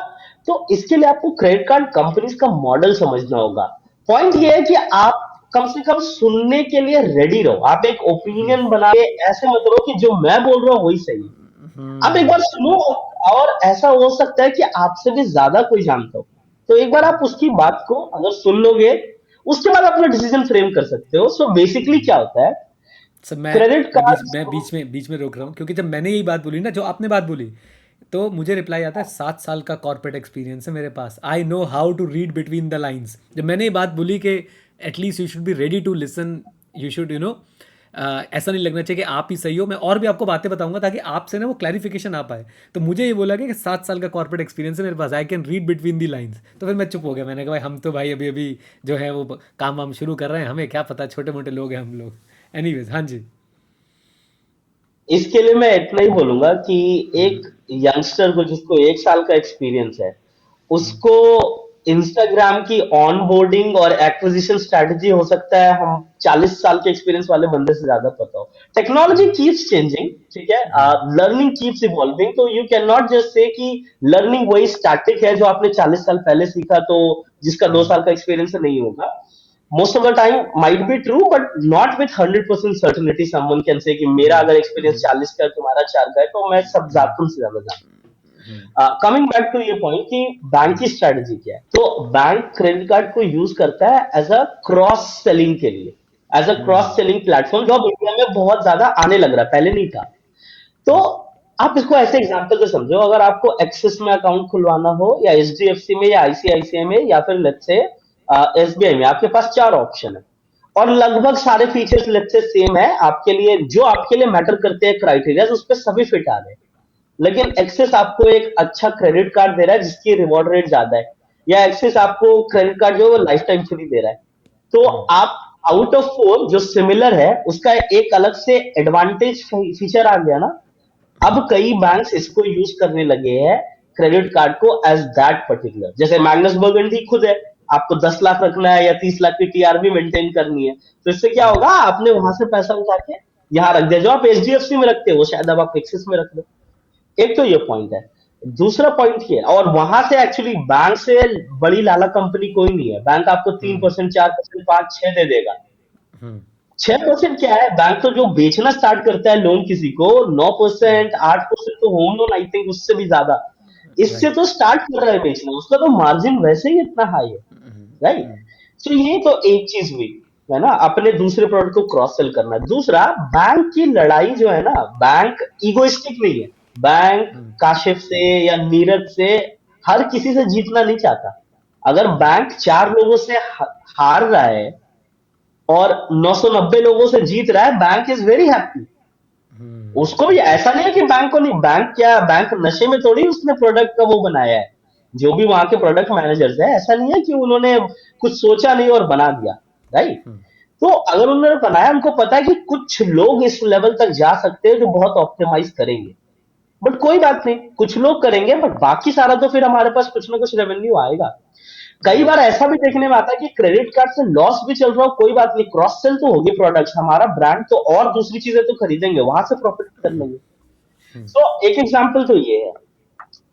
तो इसके लिए आपको क्रेडिट कार्ड कंपनीज का मॉडल समझना होगा। पॉइंट ये है कि आप कम से कम सुनने के लिए रेडी रहो। आप एक ओपिनियन बना के ऐसे मत रहो कि जो मैं बोल रहा हूँ वही सही है। आप एक बार सुनो, और ऐसा हो सकता है कि आपसे भी ज्यादा कोई जानता हो, तो एक बार आप उसकी बात को अगर सुन लोगे, उसके बाद अपना डिसीजन फ्रेम कर सकते हो। सो बेसिकली क्या होता है, सर मैं क्रेडिट मैं बीच कार्ड मैं को। बीच में रोक रहा हूँ, क्योंकि जब मैंने यही बात बोली ना, जो आपने बात बोली, तो मुझे रिप्लाई आता है, 7 साल का कॉर्पोरेट एक्सपीरियंस है मेरे पास, I know how to read between the lines. जब मैंने ये बात बोली कि at least you should be ready to listen, you should ऐसा नहीं लगना चाहिए कि आप ही सही हो, मैं और भी आपको बातें बताऊंगा ताकि आपसे ना वो क्लैरिफिकेशन आ पाए। तो मुझे ये बोला कि 7 साल का कॉर्पोरेट एक्सपीरियंस है मेरे पास, I can read between the lines. तो फिर मैं चुप हो गया, मैंने कहा भाई हम तो भाई अभी अभी जो है वो काम वाम शुरू कर रहे हैं, हमें क्या पता, छोटे मोटे लोग हैं हम लोग। एनीवेज, हाँ जी। इसके लिए मैं इतना ही बोलूंगा कि एक यंगस्टर को जिसको 1 साल का एक्सपीरियंस है, उसको इंस्टाग्राम की ऑन बोर्डिंग और एक्विजिशन स्ट्रेटजी हो सकता है हम 40 साल के एक्सपीरियंस वाले बंदे से ज्यादा पता हो। टेक्नोलॉजी कीप्स चेंजिंग, ठीक है, लर्निंग कीप्स इवॉल्विंग, तो you can not just say कि लर्निंग वही स्टैटिक है जो आपने 40 साल पहले सीखा, तो जिसका 2 साल का एक्सपीरियंस नहीं होगा। Most of the time might be true, but not with 100% certainty someone can say कि मेरा अगर एक्सपीरियंस 40 का है, तुम्हारा 4 का है, तो मैं सब तुम से ज्यादा जानता हूँ। कमिंग बैक टू ये पॉइंट कि बैंक की स्ट्रेटजी क्या है, तो बैंक क्रेडिट कार्ड को यूज करता है एज अ क्रॉस सेलिंग के लिए, as a cross selling platform, जो अब इंडिया में बहुत ज्यादा आने लग रहा है, पहले नहीं था। तो आप इसको ऐसे एग्जांपल से समझो, अगर आपको एक्सिस में अकाउंट खुलवाना हो, या एचडीएफसी में, या आईसीआईसीआई में, या फिर लेट्स से एसबीआई में, आपके पास 4 ऑप्शन है, और लगभग सारे फीचर्स लेट्स से सेम है आपके लिए, जो आपके लिए मैटर करते हैं क्राइटेरिया, उस पर सभी फिट आ रहे हैं। लेकिन एक्सिस आपको एक अच्छा क्रेडिट कार्ड दे रहा है जिसकी रिवॉर्ड रेट ज्यादा है, या एक्सिस आपको क्रेडिट कार्ड जो है वो लाइफ टाइम फ्री दे रहा है, तो आप आउट ऑफ फोर जो सिमिलर है उसका एक अलग से एडवांटेज फीचर आ गया ना। अब कई बैंक्स इसको यूज करने लगे हैं, क्रेडिट कार्ड को एज दैट पर्टिकुलर, जैसे मैग्नस बर्गेंडी खुद है, आपको 10 लाख रखना है या 30 लाख की टीआरबी मेंटेन करनी है, तो इससे क्या होगा, आपने वहां से पैसा उठा के यहाँ रख दिया, जो आप एचडीएफसी में रखते हो शायद अब आप एक्सिस में रख दो। एक तो ये पॉइंट है। दूसरा पॉइंट ये, और वहां से एक्चुअली बैंक से बड़ी लाला कंपनी कोई नहीं है, बैंक आपको 3%, 4%, 5, 6 दे देगा। 6% क्या है, बैंक तो जो बेचना स्टार्ट करता है लोन किसी को, 9%, 8% तो होम लोन आई थिंक उससे भी ज्यादा, इससे राइट। तो स्टार्ट कर रहा है बेचना, उसका तो मार्जिन वैसे ही इतना हाई है। राइट। तो ये तो एक चीज हुई, है ना, अपने दूसरे प्रोडक्ट को क्रॉस सेल करना। दूसरा, बैंक की लड़ाई जो है ना, बैंक इगोइस्टिक नहीं है। बैंक काशिफ से या नीरज से, हर किसी से जीतना नहीं चाहता। अगर बैंक 4 लोगों से हार रहा है और 990 लोगों से जीत रहा है, बैंक इज वेरी हैप्पी। उसको भी ऐसा नहीं है कि बैंक को नहीं, बैंक क्या, बैंक नशे में थोड़ी उसने प्रोडक्ट का वो बनाया है। जो भी वहां के प्रोडक्ट मैनेजर्स है, ऐसा नहीं है कि उन्होंने कुछ सोचा नहीं और बना दिया। राइट। तो अगर उन्होंने बनाया, उनको पता है कि कुछ लोग इस लेवल तक जा सकते हैं जो बहुत ऑप्टिमाइज करेंगे, बट कोई बात नहीं, कुछ लोग करेंगे, बट बाकी सारा तो फिर हमारे पास कुछ ना कुछ रेवेन्यू आएगा। कई बार ऐसा भी देखने में आता है कि क्रेडिट कार्ड से लॉस भी चल रहा हो, कोई बात नहीं, क्रॉस सेल तो होगी प्रोडक्ट्स, हमारा ब्रांड तो और दूसरी चीजें तो खरीदेंगे, वहां से प्रॉफिट कर लेंगे। तो एक एग्जांपल तो ये है।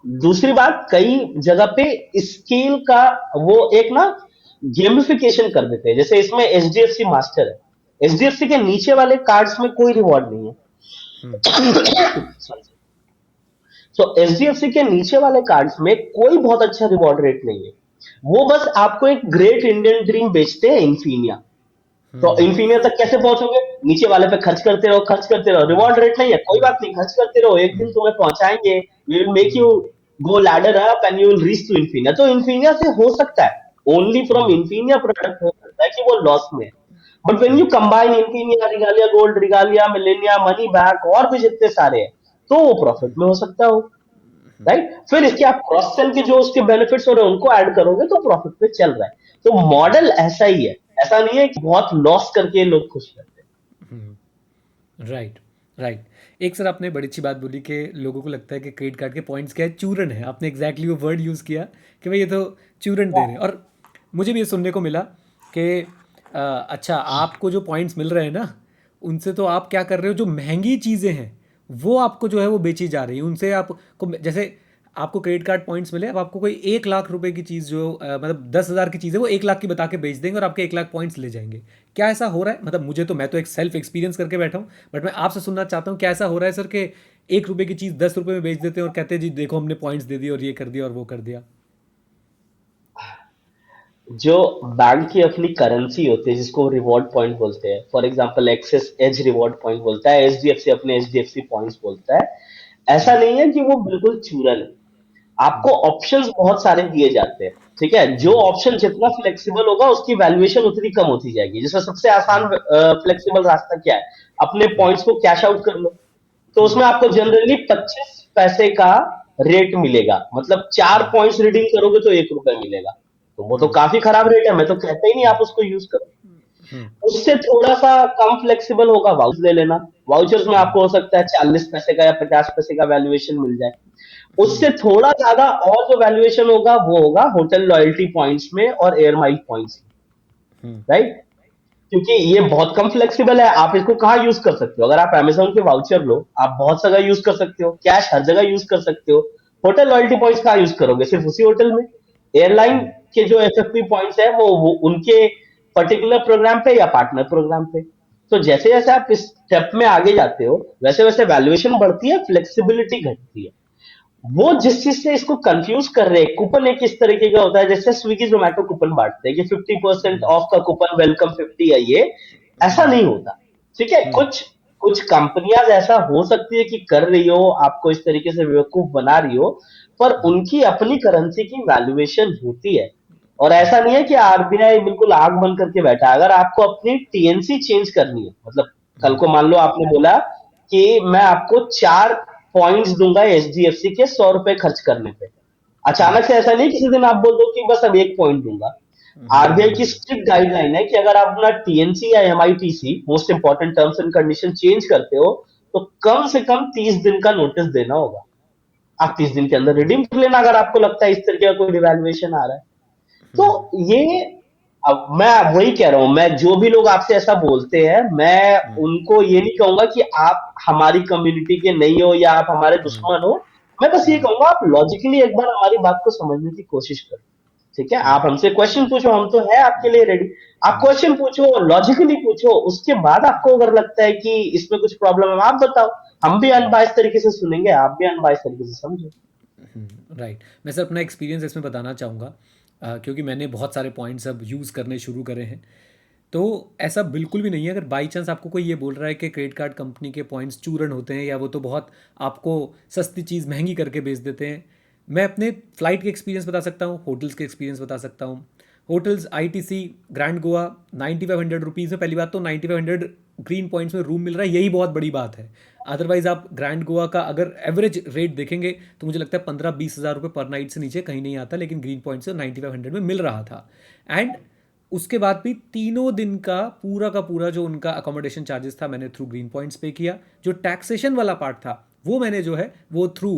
दूसरी बात, कई जगह पे स्केल का वो एक ना गेमिफिकेशन कर देते हैं, जैसे इसमें एचडीएफसी मास्टर है। एचडीएफसी के नीचे वाले कार्ड्स में कोई रिवॉर्ड नहीं हम्म। है। सो एचडीएफसी के नीचे वाले कार्ड्स में कोई बहुत अच्छा रिवॉर्ड रेट नहीं है। वो बस आपको एक ग्रेट इंडियन ड्रीम बेचते हैं, इन्फीनिया। तो हम्म। इन्फीनिया तक कैसे पहुंचोगे? नीचे वाले पे खर्च करते रहो, खर्च करते रहो, रिवॉर्ड रेट नहीं है, कोई बात नहीं, खर्च करते रहो, एक दिन तुम्हें पहुंचाएंगे, we will make you go ladder up and you will reach to Infinia. तो इन्फीनिया से हो सकता है, ओनली फ्रॉम इन्फीनिया प्रोडक्ट हो सकता है कि वो लॉस में है। But when you combine Infinia, Regalia gold, Regalia Millennia, money back और भी जितने सारे हैं, तो वो प्रॉफिट में हो सकता हो, राइट? फिर इसके आप क्रॉस सेल के जो उसके बेनिफिट्स हो रहे हैं उनको ऐड करोगे तो प्रॉफिट पे चल रहा है। तो मॉडल ऐसा ही है, ऐसा नहीं है कि बहुत लॉस करके लोग खुश रहते राइट, राइट। एक सर आपने बड़ी अच्छी बात बोली कि लोगों को लगता है कि क्रेडिट कार्ड के पॉइंट्स क्या है, चूरन है। आपने एग्जैक्टली वो वर्ड यूज़ किया कि भाई ये तो चूरन दे रहे हैं। और मुझे भी ये सुनने को मिला कि अच्छा आपको जो पॉइंट्स मिल रहे हैं ना, उनसे तो आप क्या कर रहे हो, जो महंगी चीज़ें हैं वो आपको जो है वो बेची जा रही है। उनसे आपको जैसे आपको क्रेडिट कार्ड पॉइंट्स मिले, अब आपको कोई 1 लाख रुपए की चीज़ जो मतलब 10,000 की चीज़ है वो 1 लाख की बता के बेच देंगे और आपके 1 लाख पॉइंट्स ले जाएंगे। क्या ऐसा हो रहा है? मतलब मुझे तो, मैं तो एक सेल्फ एक्सपीरियंस करके बैठा हूँ, बट मैं आपसे सुनना चाहता हूँ क्या ऐसा हो रहा है सर कि 1 रुपये की चीज़ 10 रुपये में बेच देते हैं और कहते हैं जी देखो हमने पॉइंट्स दे दिए और ये कर दिया और वो कर दिया। हैं। जो बैंक की अपनी करेंसी होती है जिसको रिवॉर्ड पॉइंट बोलते हैं, for example Axis as reward point बोलता है, एचडीएफसी अपने एचडीएफसी पॉइंट्स बोलता है। ऐसा नहीं है कि वो बिल्कुल चूरन है। आपको ऑप्शंस बहुत सारे दिए जाते हैं, ठीक है? जो ऑप्शन जितना फ्लेक्सिबल होगा उसकी वैल्यूएशन उतनी कम होती जाएगी। जैसे सबसे आसान फ्लेक्सिबल रास्ता क्या है? अपने पॉइंट्स को कैश आउट कर लो। तो उसमें आपको जनरली 25 पैसे का रेट मिलेगा, मतलब 4 पॉइंट्स रिडीम करोगे तो 1 रुपए मिलेगा। तो वो तो काफी खराब रेट है, मैं तो कहता ही नहीं आप उसको यूज करो। उससे थोड़ा सा कम फ्लेक्सिबल होगा, वाउचर ले लेना। वाउचर्स में आपको हो सकता है 40 पैसे का या 50 पैसे का वैल्यूएशन मिल जाए। उससे थोड़ा ज्यादा और जो वैल्यूएशन होगा वो होगा होटल लॉयल्टी पॉइंट्स में और एयर माइल पॉइंट्स में, राइट? क्योंकि ये बहुत कम फ्लेक्सिबल है। आप इसको कहाँ यूज कर सकते हो? अगर आप अमेजोन के वाउचर लो, आप बहुत जगह यूज कर सकते हो, कैश हर जगह यूज कर सकते हो। होटल लॉयल्टी पॉइंट्स कहाँ यूज करोगे? सिर्फ उसी होटल में। एयरलाइन के जो एफएफपी पॉइंट्स है वो उनके पर्टिकुलर प्रोग्राम पे या पार्टनर प्रोग्राम पे। तो जैसे जैसे आप इस स्टेप में आगे जाते हो वैसे वैसे वैल्यूएशन बढ़ती है, फ्लेक्सिबिलिटी घटती है। वो जिस चीज से इसको कंफ्यूज कर रहे हैं, कूपन एक इस तरीके का होता है जैसे स्विगी जोमेटो कूपन बांटते हैं कि 50% ऑफ का कूपन, वेलकम 50 है ये। ऐसा नहीं होता, ठीक है? कुछ कुछ कंपनियां ऐसा हो सकती है कि कर रही हो, आपको इस तरीके से बेवकूफ बना रही हो, पर उनकी अपनी करेंसी की वैल्यूएशन होती है। और ऐसा नहीं है कि आरबीआई बिल्कुल आंख बंद करके बैठा है। अगर आपको अपनी टीएनसी चेंज करनी है, मतलब कल को मान लो आपने बोला कि मैं आपको 4 पॉइंट्स दूंगा एचडीएफसी के 100 रुपए खर्च करने पे, अचानक से ऐसा नहीं किसी दिन आप बोल दो कि बस अब 1 पॉइंट दूंगा। आरबीआई की स्ट्रिक्ट गाइडलाइन है कि अगर आप अपना टीएनसी या MITC, most important terms and condition, change करते हो तो कम से कम 30 दिन का नोटिस देना होगा। आप 30 दिन के अंदर रिडीम कर लेना अगर आपको लगता है इस तरीके का कोई डिवैल्यूएशन आ रहा है। तो ये, अब मैं वही कह रहा हूं, मैं जो भी लोग आपसे ऐसा बोलते हैं मैं उनको ये नहीं कहूंगा कि आप हमारी कम्युनिटी के नहीं हो या आप हमारे दुश्मन हो। मैं बस ये कहूंगा आप लॉजिकली एक बार हमारी बात को समझने की कोशिश करो, ठीक है? आप हमसे क्वेश्चन पूछो, हम तो है आपके लिए रेडी। आप क्वेश्चन पूछो, लॉजिकली पूछो, उसके बाद आपको अगर लगता है कि इसमें कुछ प्रॉब्लम है आप बताओ। हम भी अनबायस तरीके से सुनेंगे, आप भी अनबायस तरीके से समझो। राइट। मैं सर अपना एक्सपीरियंस इसमें बताना चाहूँगा, क्योंकि मैंने बहुत सारे पॉइंट्स अब यूज़ करने शुरू करे हैं। तो ऐसा बिल्कुल भी नहीं है। अगर बाई चांस आपको कोई ये बोल रहा है कि क्रेडिट कार्ड कंपनी के पॉइंट्स चूरन होते हैं या वो तो बहुत आपको सस्ती चीज़ महंगी करके बेच देते हैं, मैं अपने फ़्लाइट के एक्सपीरियंस बता सकता हूँ, होटल्स के एक्सपीरियंस बता सकता हूँ। Hotels ITC grand Goa 9500 rupees में, पहली बात तो 9500 ग्रीन पॉइंट्स में रूम मिल रहा है, यही बहुत बड़ी बात है। अदरवाइज़ आप ग्रैंड गोवा का अगर एवरेज रेट देखेंगे तो मुझे लगता है 15-20 हज़ार रुपये पर नाइट से नीचे कहीं नहीं आता, लेकिन ग्रीन पॉइंट से 9500 में मिल रहा था। एंड उसके बाद भी तीनों दिन का पूरा जो उनका अकोमोडेशन चार्जेस था मैंने थ्रू ग्रीन पॉइंट्स पे किया। जो टैक्सेशन वाला पार्ट था वो मैंने जो है वो थ्रू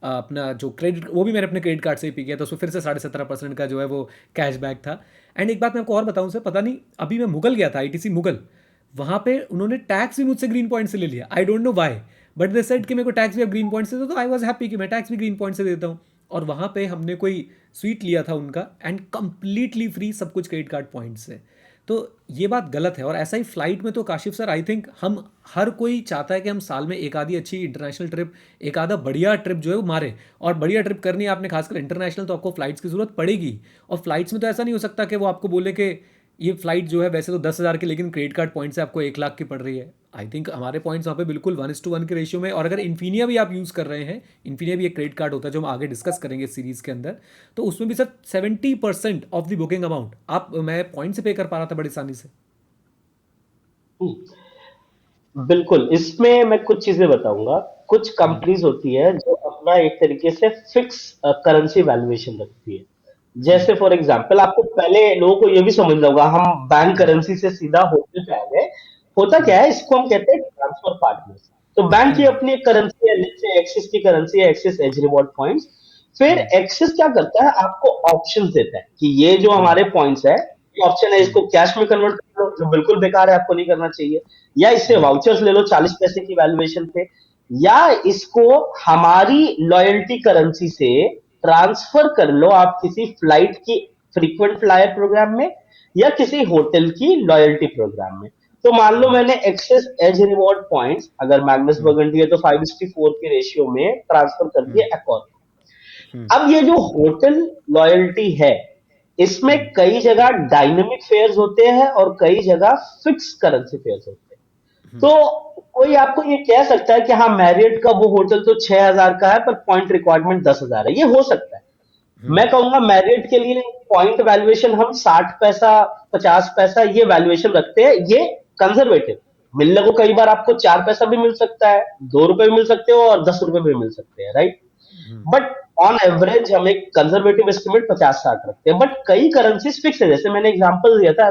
अपना जो क्रेडिट, वो भी मैंने अपने क्रेडिट कार्ड से ही पे किया, तो उसमें फिर से 17.5% का जो है वो कैशबैक था। एंड एक बात मैं आपको और बताऊं सर, पता नहीं अभी मैं मुगल गया था, आईटीसी मुगल, वहाँ पे उन्होंने टैक्स भी मुझसे ग्रीन पॉइंट से ले लिया। I don't know why, but they said कि मेरे को टैक्स भी अब ग्रीन पॉइंट से दो, तो आई वॉज हैप्पी कि मैं टैक्स भी ग्रीन पॉइंट से देता हूँ। और वहाँ पे हमने कोई स्वीट लिया था उनका, एंड कंप्लीटली फ्री सब कुछ क्रेडिट कार्ड पॉइंट से। तो ये बात गलत है। और ऐसा ही फ्लाइट में तो काशिफ सर आई थिंक हम हर कोई चाहता है कि हम साल में एक आधी अच्छी इंटरनेशनल ट्रिप, एक आधा बढ़िया ट्रिप जो है वो मारे। और बढ़िया ट्रिप करनी है आपने, खासकर इंटरनेशनल, तो आपको फ्लाइट्स की ज़रूरत पड़ेगी। और फ्लाइट्स में तो ऐसा नहीं हो सकता कि वो आपको बोले कि ये फ्लाइट जो है वैसे तो 10,000 की, लेकिन क्रेडिट कार्ड पॉइंट से आपको 1 लाख की पड़ रही है। आई थिंक हमारे पॉइंट्स वहाँ पे बिल्कुल 1:1 के रेशियो में। और अगर इन्फिनिया भी आप यूज़ कर रहे हैं, इन्फिनिया भी एक क्रेडिट कार्ड होता है जो हम आगे डिस्कस करेंगे इस सीरीज़ के अंदर, तो उसमें भी sir 70% of the booking amount आप मैं पॉइंट से पे कर पा रहा था बड़ी आसानी से। बिल्कुल, इसमें मैं कुछ चीजें बताऊंगा। कुछ हम्म। कंपनीज होती है जो अपना एक तरीके से फिक्स करेंसी वैल्यूएशन रखती है। हम्म। जैसे फॉर एग्जांपल, आपको पहले लोगों को ये भी समझना होगा, हम बैंक हम्म। करेंसी से सीधा होटल पे आ गए। होता हम्म। क्या है, इसको हम कहते हैं ट्रांसफर पार्टनर्स। तो बैंक की हम्म। अपनी एक करेंसी है, जैसे एक्सिस की करेंसी है, एक्सिस एज रिवॉर्ड पॉइंट्स। फिर हम्म। एक्सिस क्या करता है, आपको ऑप्शंस देता है कि ये जो हम्म। हमारे पॉइंट्स है, ये ऑप्शन है, हम्म। इसको कैश में कन्वर्ट कर लो, जो बिल्कुल बेकार है, आपको नहीं करना चाहिए। या इससे हम्म। वाउचर्स ले लो 40 पैसे की वैल्यूएशन पे। या इसको हमारी लॉयल्टी करेंसी से ट्रांसफर कर लो आप किसी फ्लाइट की फ्रीक्वेंट फ्लायर प्रोग्राम में, या किसी होटल की लॉयल्टी प्रोग्राम में। तो मान लो हम्म। मैंने एक्सेस एज रिवॉर्ड पॉइंट्स अगर मैग्नस हम्म। बर्गंडी है तो 5:4 के रेशियो में ट्रांसफर कर हम्म। दिया अकॉर्ड। हम्म। अब ये जो होटल लॉयल्टी है, इसमें हम्म। कई जगह डायनेमिक फेयर्स होते हैं और कई जगह फिक्स करेंसी फेयर्स होते हैं। हम्म। तो कोई आपको ये कह सकता है कि हाँ, मैरियट का वो होटल तो 6,000 का है पर पॉइंट रिक्वायरमेंट 10,000 है, ये हो सकता है। हम्म। मैं कहूंगा मैरियट के लिए पॉइंट वैल्यूएशन हम 60 पैसा, 50 पैसा ये वैल्यूएशन रखते हैं, ये कंजर्वेटिव। मिलने को कई बार आपको 4 पैसा भी मिल सकता है, 2 रुपए भी मिल सकते हो और 10 रुपए भी मिल सकते हैं, right. Hmm. But on average हम एक कंजर्वेटिव एस्टिमेट 50-60 रखते हैं। बट कई करेंसीज फिक्स है, जैसे मैंने एग्जांपल दिया था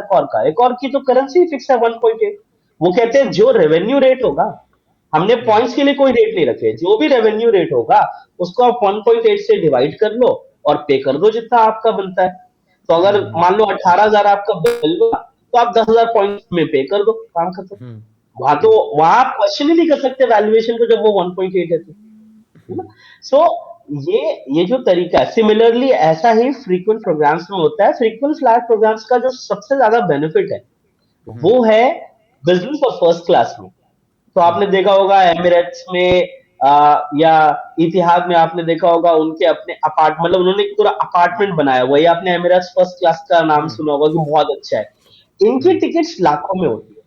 एक और की तो करेंसी फिक्स है 1.8। वो कहते हैं जो रेवेन्यू रेट होगा, हमने हम्म। पॉइंट्स के लिए कोई रेट नहीं रखे, जो भी रेवेन्यू रेट होगा उसको आप 1.8 से डिवाइड कर लो और पे कर दो जितना आपका बनता है। तो अगर हम्म। मान लो 18,000 आपका बिल हुआ, तो आप 10,000 पॉइंट में पे कर दो, काम खत्म। हम्म। वहां तो वहां आप क्वेश्चन ही नहीं कर सकते वैल्यूएशन को, जब वो 1.8 है तो, है ना। सो ये जो तरीका है, सिमिलरली ऐसा ही फ्रीक्वेंट प्रोग्राम्स में होता है। फ्रीक्वेंट फ्लायर प्रोग्राम्स का जो सबसे ज्यादा बेनिफिट है वो हम्म। है बिजनेस और फर्स्ट क्लास में। तो हम्म। आपने देखा होगा एमिरेट्स में, या इतिहाद में आपने देखा होगा उनके अपने अपार्ट, मतलब उन्होंने एक पूरा अपार्टमेंट बनाया हुआ है। ये आपने एमिरेट्स फर्स्ट क्लास का नाम हम्म। सुना होगा कि बहुत अच्छा है। इनकी हम्म। टिकट्स लाखों में होती है,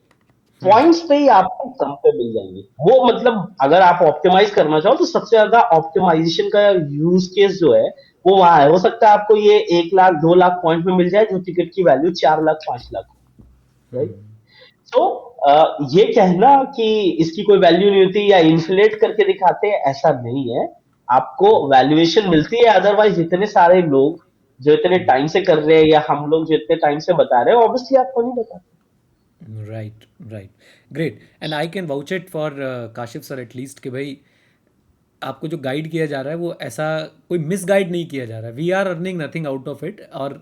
हम्म। पॉइंट्स पे ही आपको कम पे मिल जाएंगे। वो मतलब अगर आप ऑप्टिमाइज करना चाहो तो सबसे ज्यादा ऑप्टिमाइजेशन का यूज केस जो है वो वहां है। हो सकता है आपको ये 1 लाख 2 लाख पॉइंट में मिल जाए, जो टिकट की वैल्यू 4 लाख 5 लाख, राइट। हम्म। तो ये कहना कि इसकी कोई वैल्यू नहीं होती या इन्फ्लेट करके दिखाते हैं, ऐसा नहीं है। आपको वैल्यूएशन मिलती है, अदरवाइज इतने सारे लोग जो इतने टाइम से कर रहे हैं या हम लोग जो इतने टाइम से बता रहे हैं, ऑब्वियसली आपको नहीं बताते। Right. Right. Great. And I can vouch it for Kashif sir at least कि भाई आपको जो गाइड किया जा रहा है वो ऐसा कोई मिस गाइड नहीं किया जा रहा है। We are earning nothing out of it. और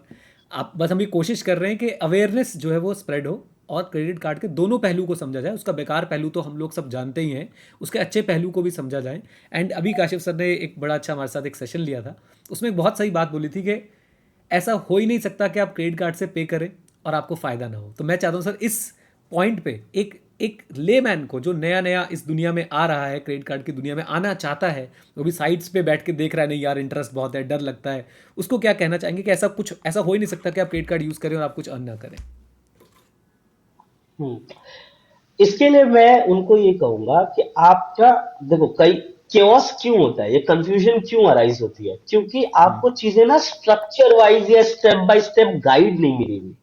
आप बस हम ये कोशिश कर रहे हैं कि अवेयरनेस जो है वो स्प्रेड हो और क्रेडिट कार्ड के दोनों पहलू को समझा जाए। उसका बेकार पहलू तो हम लोग सब जानते ही हैं, उसके अच्छे पहलू को भी समझा जाए। एंड अभी काशिफ सर ने एक बड़ा अच्छा हमारे साथ एक सेशन लिया था, उसमें एक बहुत सही बात बोली थी कि ऐसा हो ही नहीं सकता कि आप क्रेडिट कार्ड से पे करें और आपको फ़ायदा ना हो। तो मैं चाहता हूँ सर इस पॉइंट पे एक एक लेमैन को जो नया नया इस दुनिया में आ रहा है, क्रेडिट कार्ड की दुनिया में आना चाहता है, वो भी साइट्स पे बैठ के देख रहा है, नहीं यार इंटरेस्ट बहुत है, डर लगता है, उसको क्या कहना चाहेंगे कि ऐसा हो ही नहीं सकता कि आप क्रेडिट कार्ड यूज़ करें और आप कुछ अर्न ना करें। हम्म। इसके लिए मैं उनको ये कहूंगा कि आपका, देखो, कई केओस क्यों होता है, ये कंफ्यूजन क्यों अराइज होती है, क्योंकि हम्म। आपको चीजें ना स्ट्रक्चर वाइज या स्टेप बाय स्टेप गाइड नहीं मिली हुई।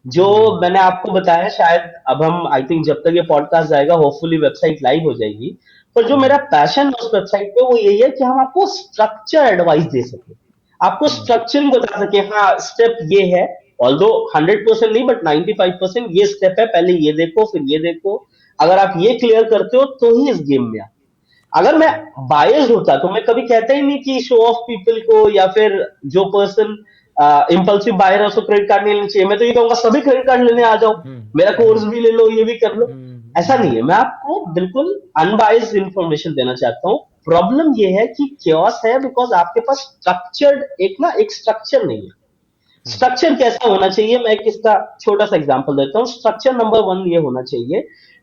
जो हम्म। मैंने आपको बताया, शायद अब हम, आई थिंक जब तक ये पॉडकास्ट जाएगा होपफुली वेबसाइट लाइव हो जाएगी। पर जो हम्म। मेरा पैशन है उस वेबसाइट पे वो यही है कि हम आपको स्ट्रक्चर एडवाइस दे सके, आपको हम्म। स्ट्रक्चरिंग बता सके। हाँ, स्टेप ये है, ऑल्दो 100% नहीं बट 95% ये स्टेप है, पहले ये देखो फिर ये देखो। अगर आप ये क्लियर करते हो तो ही इस गेम में आप। अगर मैं बायस्ड होता तो मैं कभी कहता ही नहीं कि शो ऑफ पीपल को या फिर जो पर्सन इंपल्सिव बायर है उसको क्रेडिट कार्ड नहीं लेना चाहिए। मैं तो ये कहूंगा सभी क्रेडिट कार्ड लेने आ जाओ, हम्म। मेरा कोर्स हम्म। भी ले लो, ये भी कर लो। ऐसा नहीं हम्म। है, मैं आपको बिल्कुल अनबायस्ड इंफॉर्मेशन देना चाहता हूँ। प्रॉब्लम ये है कि chaos है बिकॉज आपके पास स्ट्रक्चर्ड एक स्ट्रक्चर नहीं है। स्ट्रक्चर कैसा होना चाहिए, मैं एक इसका छोटा सा एग्जांपल देता हूँ। स्ट्रक्चर नंबर वन ये होना चाहिए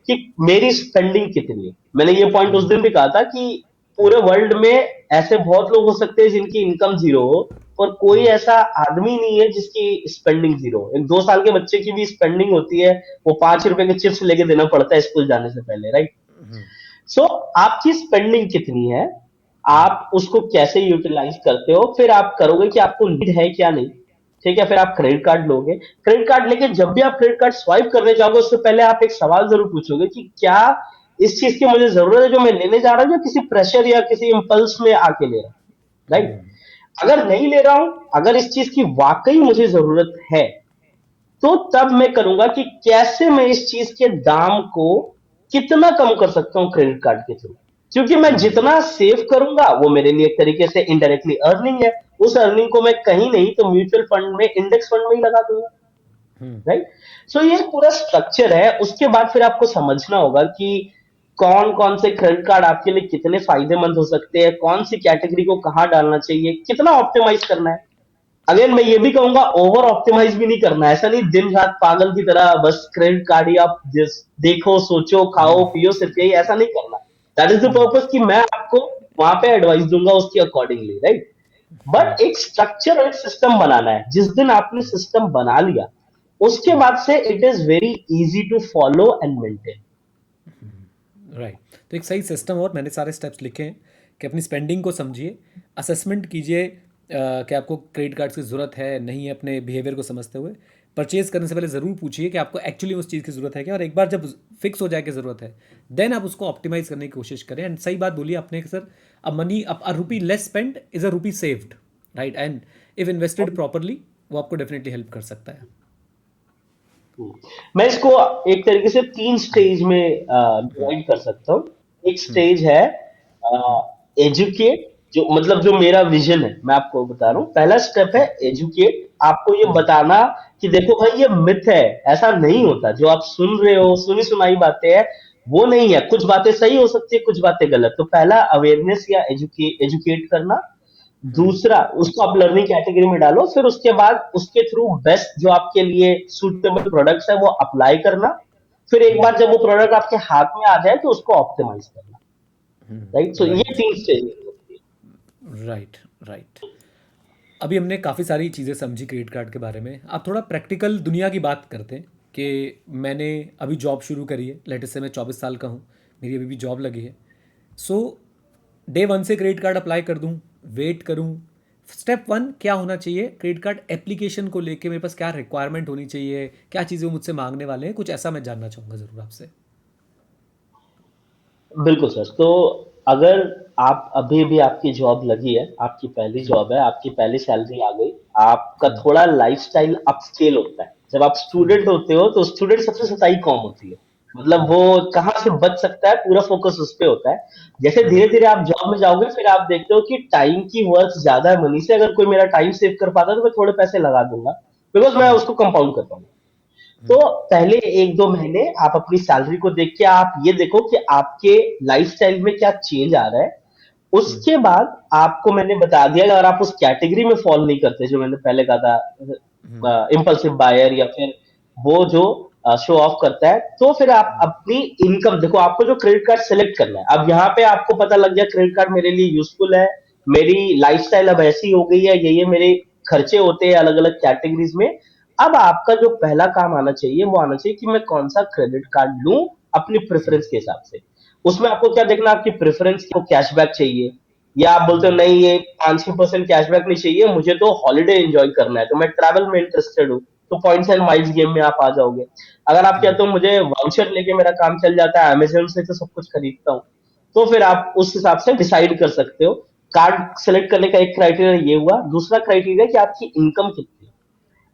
कि मेरी स्पेंडिंग कितनी है। मैंने ये पॉइंट उस दिन भी कहा था कि पूरे वर्ल्ड में ऐसे बहुत लोग हो सकते हैं जिनकी इनकम जीरो हो, और कोई ऐसा आदमी नहीं है जिसकी स्पेंडिंग जीरो हो। एक 2 साल के बच्चे की भी स्पेंडिंग होती है, वो 5 रुपए के चिप्स लेके देना पड़ता है स्कूल जाने से पहले, राइट? सो आपकी स्पेंडिंग कितनी है, आप उसको कैसे यूटिलाइज करते हो, फिर आप करोगे कि आपको नीड है क्या नहीं। ठीक है, फिर आप क्रेडिट कार्ड लोगे। क्रेडिट कार्ड लेके जब भी आप क्रेडिट कार्ड स्वाइप करने जाओगे, उससे पहले आप एक सवाल जरूर पूछोगे कि क्या इस चीज की मुझे जरूरत है जो मैं लेने जा रहा हूँ, या किसी प्रेशर या किसी इम्पल्स में आके ले रहा हूँ, राइट? अगर नहीं ले रहा हूं, अगर इस चीज की वाकई मुझे जरूरत है, तो तब मैं करूंगा कि कैसे मैं इस चीज के दाम को कितना कम कर सकता हूं क्रेडिट कार्ड के थ्रू। क्योंकि मैं जितना सेव करूंगा वो मेरे लिए एक तरीके से इनडायरेक्टली अर्निंग है। उस अर्निंग को मैं कहीं नहीं तो म्यूचुअल फंड में, इंडेक्स फंड में ही लगा दूंगा, राइट? सो ये पूरा स्ट्रक्चर है। उसके बाद फिर आपको समझना होगा कि कौन कौन से क्रेडिट कार्ड आपके लिए कितने फायदेमंद हो सकते हैं, कौन सी कैटेगरी को कहाँ डालना चाहिए, कितना ऑप्टिमाइज करना है। अगेन मैं ये भी कहूंगा, ओवर ऑप्टिमाइज भी नहीं करना है। ऐसा नहीं दिन रात पागल की तरह बस क्रेडिट कार्ड ही आप देखो, सोचो, खाओ, पियो, सिर्फ यही, ऐसा नहीं करना। दैट इज द पर्पस कि मैं आपको वहां पे एडवाइस दूंगा उसकी अकॉर्डिंगली, राइट? बट एक स्ट्रक्चर और एक सिस्टम बनाना है। जिस दिन आपने सिस्टम बना लिया, उसके बाद से it is very easy to follow and maintain. Right. तो एक सही सिस्टम, और मैंने सारे स्टेप्स लिखे हैं कि अपनी स्पेंडिंग को समझिए, असेसमेंट कीजिए कि आपको क्रेडिट कार्ड्स की ज़रूरत है नहीं है, अपने बिहेवियर को समझते हुए परचेज करने से पहले ज़रूर पूछिए कि आपको एक्चुअली उस चीज़ की ज़रूरत है क्या, और एक बार जब फिक्स हो जाए कि ज़रूरत है, देन आप उसको ऑप्टिमाइज़ करने की कोशिश करें। एंड सही बात बोली आपने कि sir, a rupee less spend is a rupee saved, right? And if invested properly, वो आपको डेफिनेटली हेल्प कर सकता है। मैं इसको एक तरीके से 3 स्टेज में डिवाइड कर सकता हूँ। एक स्टेज है एजुकेट, जो मतलब जो मेरा विजन है, मैं आपको बता रहा हूँ। पहला स्टेप है एजुकेट, आपको ये बताना कि देखो भाई ये मिथ है, ऐसा नहीं होता। जो आप सुन रहे हो, सुनी सुनाई बातें हैं, वो नहीं है। कुछ बातें सही हो सकती है, कुछ बातें गलत। तो पहला अवेयरनेस या एजुकेट करना। दूसरा, उसको आप लर्निंग कैटेगरी में डालो, फिर उसके बाद उसके थ्रू बेस्ट जो आपके लिए सूटेबल प्रोडक्ट्स है वो अप्लाई करना। फिर एक बार जब वो प्रोडक्ट आपके हाथ में आ जाए तो उसको ऑप्टिमाइज करना, राइट? सो ये राइट, 3 स्टेज। Right, right. अभी हमने काफ़ी सारी चीज़ें समझी क्रेडिट कार्ड के बारे में। आप थोड़ा प्रैक्टिकल दुनिया की बात करते हैं कि मैंने अभी जॉब शुरू करी है, लेटेस्ट से मैं 24 साल का हूँ, मेरी अभी भी जॉब लगी है। सो डे वन से क्रेडिट कार्ड अप्लाई कर दूँ, वेट करूँ? स्टेप वन क्या होना चाहिए क्रेडिट कार्ड एप्लीकेशन को लेके, मेरे पास क्या रिक्वायरमेंट होनी चाहिए, क्या चीज़ें वो मुझसे मांगने वाले हैं, कुछ ऐसा मैं जानना चाहूँगा ज़रूर आपसे। बिल्कुल सर। तो अगर आप अभी भी, आपकी जॉब लगी है, आपकी पहली जॉब है, आपकी पहली सैलरी आ गई, आपका थोड़ा लाइफस्टाइल अपस्केल होता है। जब आप स्टूडेंट होते हो तो स्टूडेंट सबसे सच्चाई कम होती है, मतलब वो कहाँ से बच सकता है, पूरा फोकस उस पे होता है। जैसे धीरे धीरे आप जॉब में जाओगे, फिर आप देखते हो कि टाइम की वर्थ ज्यादा है मनी से। अगर कोई मेरा टाइम सेव कर पाता है तो मैं थोड़े पैसे लगा दूंगा, बिकॉज मैं उसको कंपाउंड कर पाऊंगा। तो पहले 1-2 महीने आप अपनी सैलरी को देख के आप ये देखो कि आपके लाइफस्टाइल में क्या चेंज आ रहा है। उसके बाद आपको मैंने बता दिया, अगर आप उस कैटेगरी में फॉल नहीं करते जो मैंने पहले कहा था, इम्पल्सिव बायर या फिर वो जो शो ऑफ करता है, तो फिर आप अपनी इनकम देखो। आपको जो क्रेडिट कार्ड सेलेक्ट करना है, अब यहाँ पे आपको पता लग गया क्रेडिट कार्ड मेरे लिए यूजफुल है, मेरी लाइफस्टाइल अब ऐसी हो गई है, ये मेरे खर्चे होते हैं अलग अलग कैटेगरीज में। अब आपका जो पहला काम आना चाहिए वो आना चाहिए कि मैं कौन सा क्रेडिट कार्ड लूं अपनी प्रेफरेंस के हिसाब से। उसमें आपको क्या देखना, आपकी प्रेफरेंस को कैशबैक चाहिए, या आप बोलते हो नहीं ये 5-6% कैशबैक नहीं चाहिए, मुझे तो हॉलिडे एंजॉय करना है, तो मैं ट्रैवल में इंटरेस्टेड हूँ, तो पॉइंट्स एंड माइल्स गेम में आप आ जाओगे। अगर आप कहते हो मुझे वाउचर लेके मेरा काम चल जाता है, अमेजोन से तो सब कुछ खरीदता हूँ, तो फिर आप उस हिसाब से डिसाइड कर सकते हो। कार्ड सेलेक्ट करने का एक क्राइटेरिया ये हुआ। दूसरा क्राइटेरिया कि आपकी इनकम कितनी है।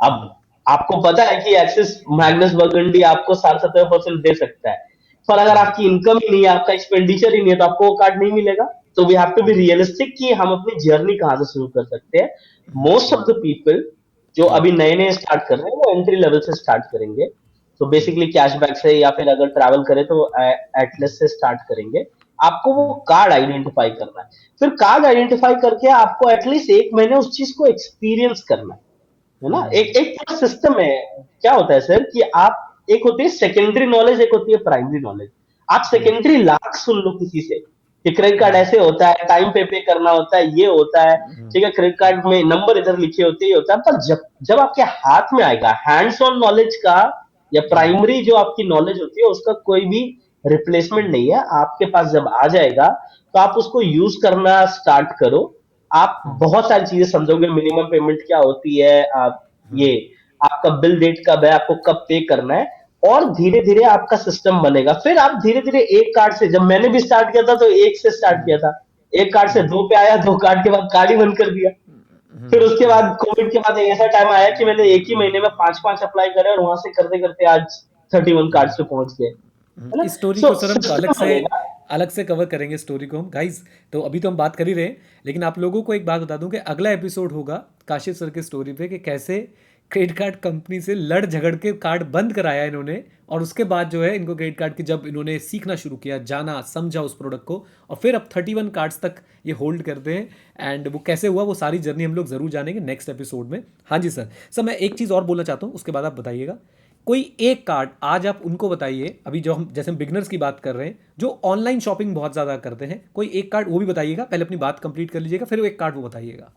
अब आपको पता है कि एक्सिस मैग्नस बर्गंडी आपको 60-70% दे सकता है, पर अगर आपकी इनकम ही नहीं है, आपका एक्सपेंडिचर ही नहीं है, तो आपको वो कार्ड नहीं मिलेगा। तो we have to be realistic कि हम अपनी जर्नी कहाँ से शुरू कर सकते हैं। मोस्ट ऑफ द पीपल जो अभी नए नए स्टार्ट कर रहे हैं वो एंट्री लेवल से स्टार्ट करेंगे। तो बेसिकली कैशबैक से, या फिर अगर ट्रैवल करें तो एटलेस से स्टार्ट करेंगे। आपको वो कार्ड आइडेंटिफाई करना है, फिर कार्ड आइडेंटिफाई करके आपको एटलीस्ट 1 महीने उस चीज को एक्सपीरियंस करना है। है ना? एक एक पूरा सिस्टम है। क्या होता है सर कि आप, एक होती है सेकेंडरी नॉलेज, एक होती है प्राइमरी नॉलेज। आप सेकेंडरी लाख सुन लो किसी से कि क्रेडिट कार्ड ऐसे होता है, टाइम पे करना होता है, ये होता है, ठीक है, क्रेडिट कार्ड में नंबर इधर लिखे होते हैं, ये होता है, पर जब जब आपके हाथ में आएगा हैंड्स ऑन नॉलेज का, या प्राइमरी जो आपकी नॉलेज होती है उसका कोई भी रिप्लेसमेंट नहीं है। आपके पास जब आ जाएगा तो आप उसको यूज करना स्टार्ट करो। आप बहुत सारी चीजें समझोगे, मिनिमम पेमेंट क्या होती है, आप ये, आपका बिल डेट कब है, आपको कब पे करना है, और धीरे धीरे आपका सिस्टम बनेगा। फिर आप धीरे धीरे एक कार्ड से, जब मैंने भी स्टार्ट किया था तो एक से स्टार्ट किया था, एक कार्ड से दो पे आया, दो कार्ड के बाद कार्ड ही बंद कर दिया। फिर उसके बाद कोविड के बाद एक ऐसा टाइम आया कि मैंने एक ही महीने में पांच पांच अप्लाई करे, और वहां से करते करते आज 31 कार्ड पे पहुंच गए, है ना? इस स्टोरी सो को सर हम सिस्टम बनेगा। अलग से कवर करेंगे स्टोरी को हम गाइस। तो अभी तो हम बात कर ही रहे हैं, लेकिन आप लोगों को एक बात बता दूं कि अगला एपिसोड होगा काशिफ सर के स्टोरी पे कि कैसे क्रेडिट कार्ड कंपनी से लड़ झगड़ के कार्ड बंद कराया इन्होंने, और उसके बाद जो है इनको क्रेडिट कार्ड की जब इन्होंने सीखना शुरू किया, जाना समझा उस प्रोडक्ट को, और फिर अब 31 कार्ड्स तक ये होल्ड करते हैं। एंड वो कैसे हुआ, वो सारी जर्नी हम लोग ज़रूर जानेंगे नेक्स्ट एपिसोड में। हाँ जी सर। सर मैं एक चीज़ और बोलना चाहता हूँ, उसके बाद आप बताइएगा। कोई एक कार्ड आज आप उनको बताइए, अभी जो हम जैसे हम बिगनर्स की बात कर रहे हैं जो ऑनलाइन शॉपिंग बहुत ज़्यादा करते हैं, कोई एक कार्ड वो भी बताइएगा। पहले अपनी बात कंप्लीट कर लीजिएगा, फिर वो एक कार्ड वो बताइएगा।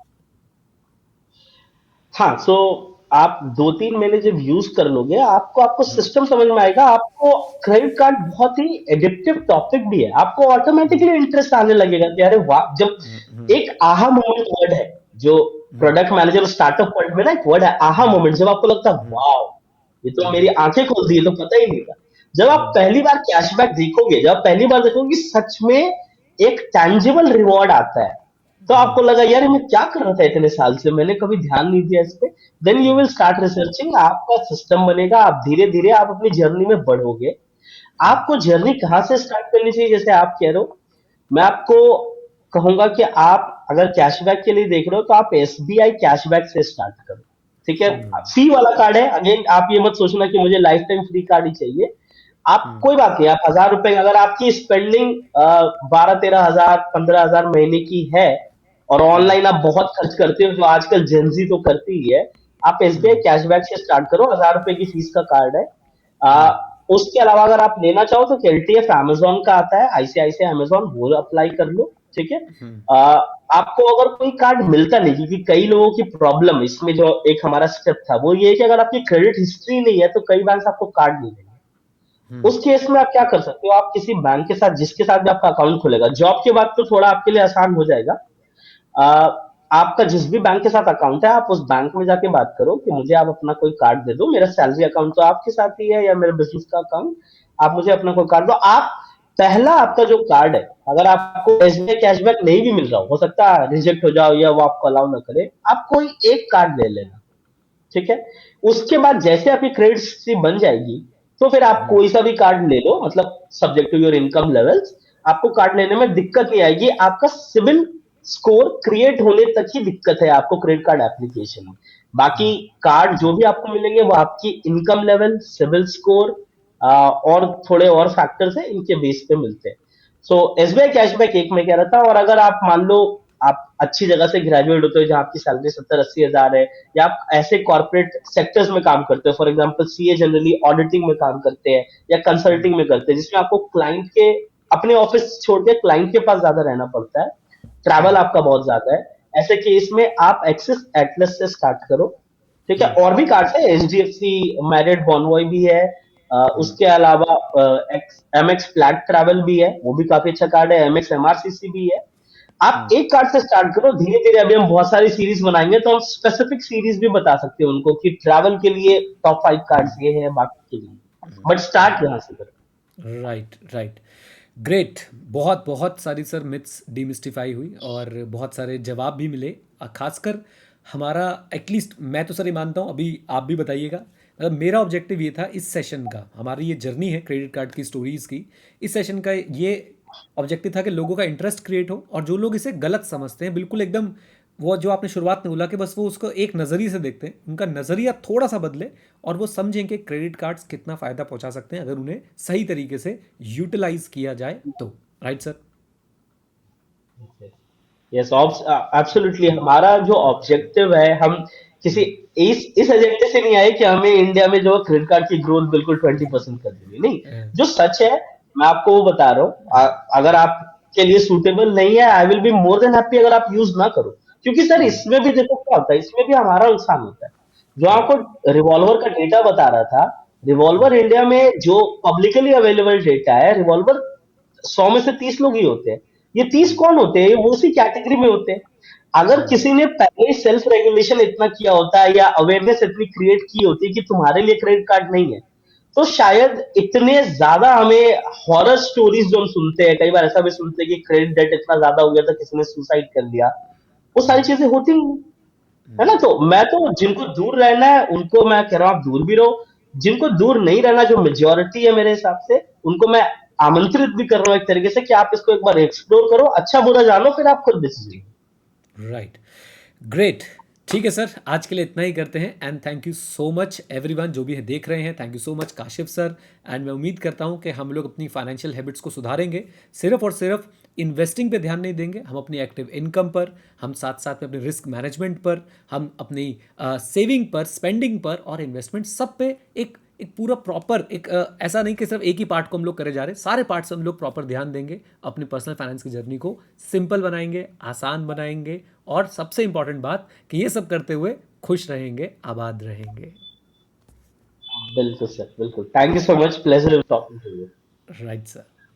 हाँ, सो आप 2-3 महीने जब यूज कर लोगे, आपको आपको सिस्टम समझ में आएगा। आपको क्रेडिट कार्ड बहुत ही एडिक्टिव टॉपिक भी है। आपको ऑटोमेटिकली इंटरेस्ट आने लगेगा कि अरे वाह, जब एक आहा मोमेंट वर्ड है, जो प्रोडक्ट मैनेजर स्टार्टअप वर्ल्ड में ना एक वर्ड है आहा मोमेंट, जब आपको लगता है वाह, ये तो मेरी आंखें खोल दी, ये तो पता ही नहीं था। जब आप पहली बार कैशबैक देखोगे, जब पहली बार देखोगे कि सच में एक टैंजिबल रिवॉर्ड आता है, तो आपको लगा यार ये मैं क्या कर रहा था इतने साल से, मैंने कभी ध्यान नहीं दिया इस पे। Then you will start researching, आपका सिस्टम बनेगा, आप धीरे धीरे आप अपनी जर्नी में बढ़ोगे। आपको जर्नी कहाँ से स्टार्ट करनी चाहिए, जैसे आप कह रहे हो, मैं आपको कहूंगा कि आप अगर कैशबैक के लिए देख रहे हो तो आप एसबीआई कैशबैक से स्टार्ट करो, ठीक है? फ्री वाला कार्ड है, अगेन आप ये मत सोचना कि मुझे लाइफ टाइम फ्री कार्ड ही चाहिए। आप कोई बात नहीं, आप 1000 रुपए, अगर आपकी स्पेंडिंग 12-13 हजार 15 हजार महीने की है, और ऑनलाइन आप बहुत खर्च करते हो, जो आजकल जेंजी तो करती ही है, आप एसबीआई कैशबैक से स्टार्ट करो। 1000 रुपए की फीस का कार्ड है। आ, उसके अलावा अगर आप लेना चाहो तो एलटीएफ अमेजोन का आता है, आईसीआईसीआई अमेजोन, वो अप्लाई कर लो, ठीक है? आ, आपको अगर कोई कार्ड मिलता नहीं, क्योंकि कई लोगों की प्रॉब्लम इसमें, जो एक हमारा स्टेप था वो ये है कि अगर आपकी क्रेडिट हिस्ट्री नहीं है तो कई बैंक आपको कार्ड नहीं देंगे। उस केस में आप क्या कर सकते हो, आप किसी बैंक के साथ, जिसके साथ भी आपका अकाउंट खुलेगा, जॉब के बाद तो थोड़ा आपके लिए आसान हो जाएगा। आ, आपका जिस भी बैंक के साथ अकाउंट है, आप उस बैंक में जाके बात करो कि मुझे आप अपना कोई कार्ड दे दो, मेरा सैलरी अकाउंट तो आपके साथ ही है, या मेरा बिजनेस का अकाउंट, आप मुझे अपना कोई कार्ड दो। आप पहला आपका जो कार्ड है, अगर आपको एसबीआई कैशबैक नहीं भी मिल रहा हो सकता है रिजेक्ट हो जाओ या वो आपको अलाउ ना करे, आप कोई एक कार्ड ले लेना, ठीक है? उसके बाद जैसे आपकी क्रेडिट हिस्ट्री बन जाएगी, तो फिर आप कोई सा भी कार्ड ले लो, मतलब subject to your income levels, आपको कार्ड लेने में दिक्कत नहीं आएगी। आपका सिविल स्कोर क्रिएट होने तक ही दिक्कत है आपको क्रेडिट कार्ड एप्लीकेशन में। बाकी कार्ड जो भी आपको मिलेंगे वो आपकी इनकम लेवल, सिविल स्कोर और थोड़े और फैक्टर्स हैं, इनके बेस पे मिलते हैं। सो एसबीआई कैशबैक एक में कह रहा था। और अगर आप मान लो आप अच्छी जगह से ग्रेजुएट होते हो, जहां आपकी सैलरी 70-80 हजार है, या आप ऐसे कॉर्पोरेट सेक्टर्स में काम करते हो, for example CA generally auditing में काम करते हैं या कंसल्टिंग में करते हैं, जिसमें आपको क्लाइंट के, अपने ऑफिस छोड़ के क्लाइंट के पास ज्यादा रहना पड़ता है, ट्रैवल आपका बहुत ज्यादा है, ऐसे केस में आप एक्सिस एटलस से स्टार्ट करो, ठीक है? और भी कार्ड है, एचडीएफसी मैरिड बॉनवॉय भी है, उसके अलावा एमएक्स फ्लैट ट्रैवल भी है, वो भी काफी अच्छा कार्ड है, एमएक्स एमआरसीसी भी है। आप एक कार्ड से स्टार्ट करो, धीरे धीरे अभी हम बहुत सारी सीरीज बनाएंगे तो हम स्पेसिफिक सीरीज भी बता सकते हैं उनको कि ट्रैवल के लिए टॉप 5 कार्ड्स ये हैं, बाकी के लिए, बट स्टार्ट यहाँ से करो। Right, right. ग्रेट। बहुत बहुत सारी सर मिथ्स डिमिस्टिफाई हुई और बहुत सारे जवाब भी मिले। खासकर हमारा, एटलीस्ट मैं तो सर ये मानता हूँ, अभी आप भी बताइएगा। मतलब मेरा ऑब्जेक्टिव ये था इस सेशन का, हमारी ये जर्नी है क्रेडिट कार्ड की स्टोरीज़ की, इस सेशन का ये ऑब्जेक्टिव था कि लोगों का इंटरेस्ट क्रिएट हो, और जो लोग इसे गलत समझते हैं बिल्कुल एकदम, वो जो आपने शुरुआत में बोला कि बस वो उसको एक नज़रिए से देखते हैं, उनका नज़रिया थोड़ा सा बदले और वो समझें कि क्रेडिट कार्ड्स कितना फ़ायदा पहुंचा सकते हैं अगर उन्हें सही तरीके से यूटिलाइज किया जाए तो। Right sir? Yes, absolutely. हमारा जो ऑब्जेक्टिव है, हम किसी इस एजेंडे से नहीं आए कि हमें इंडिया में जो क्रेडिट कार्ड की ग्रोथ बिल्कुल 20% कर देनी, नहीं। जो सच है, मैं आपको वो बता रहा हूँ। अगर आपके लिए सूटेबल नहीं है, I will be more than happy अगर आप यूज ना करो। क्योंकि सर इसमें भी देखो क्या होता है, इसमें भी हमारा नुकसान होता है। जो आपको रिवॉल्वर का डेटा बता रहा था, रिवॉल्वर इंडिया में जो पब्लिकली अवेलेबल डेटा है, रिवॉल्वर 100 में से 30 लोग ही होते हैं। ये 30 कौन होते हैं? वो उसी कैटेगरी में होते हैं। अगर किसी ने पहले ही सेल्फ रेगुलेशन इतना किया होता है या अवेयरनेस इतनी क्रिएट की होती है कि तुम्हारे लिए क्रेडिट कार्ड नहीं है, तो शायद इतने ज्यादा हमें हॉरर स्टोरीज जो हम सुनते हैं, कई बार ऐसा भी सुनते हैं कि क्रेडिट डेट इतना ज्यादा हो गया था किसी ने सुसाइड कर लिया, वो सारी चीजें होती नहीं, है ना। तो मैं तो जिनको दूर रहना है उनको मैं कह रहा हूँ आप दूर भी रहो। जिनको दूर नहीं रहना, जो मेजोरिटी है मेरे हिसाब से, उनको मैं आमंत्रित भी कर रहा हूँ एक तरीके से कि आप इसको एक बार एक्सप्लोर करो, अच्छा बुरा जानो, फिर आप खुद डिसीजन। Right, great. ठीक है सर, आज के लिए इतना ही करते हैं and thank you so much everyone जो भी है देख रहे हैं। Thank you so much Kashif sir. And मैं उम्मीद करता हूं कि हम लोग अपनी फाइनेंशियल हैबिट्स को सुधारेंगे, सिर्फ और सिर्फ इन्वेस्टिंग पे ध्यान नहीं देंगे, हम अपनी एक्टिव इनकम पर, हम साथ साथ में अपने रिस्क मैनेजमेंट पर, हम अपनी सेविंग पर, स्पेंडिंग पर और इन्वेस्टमेंट सब पे एक एक पूरा प्रॉपर एक ऐसा नहीं कि सिर्फ एक ही पार्ट को हम लोग करे जा रहे हैं, सारे पार्ट से हम लोग प्रॉपर ध्यान देंगे, अपनी पर्सनल फाइनेंस की जर्नी को सिंपल बनाएंगे, आसान बनाएंगे और सबसे इंपॉर्टेंट बात कि ये सब करते हुए खुश रहेंगे, आबाद रहेंगे। बिल्कुल सर, बिल्कुल। Thank you so much, pleasure talking to you. Right sir.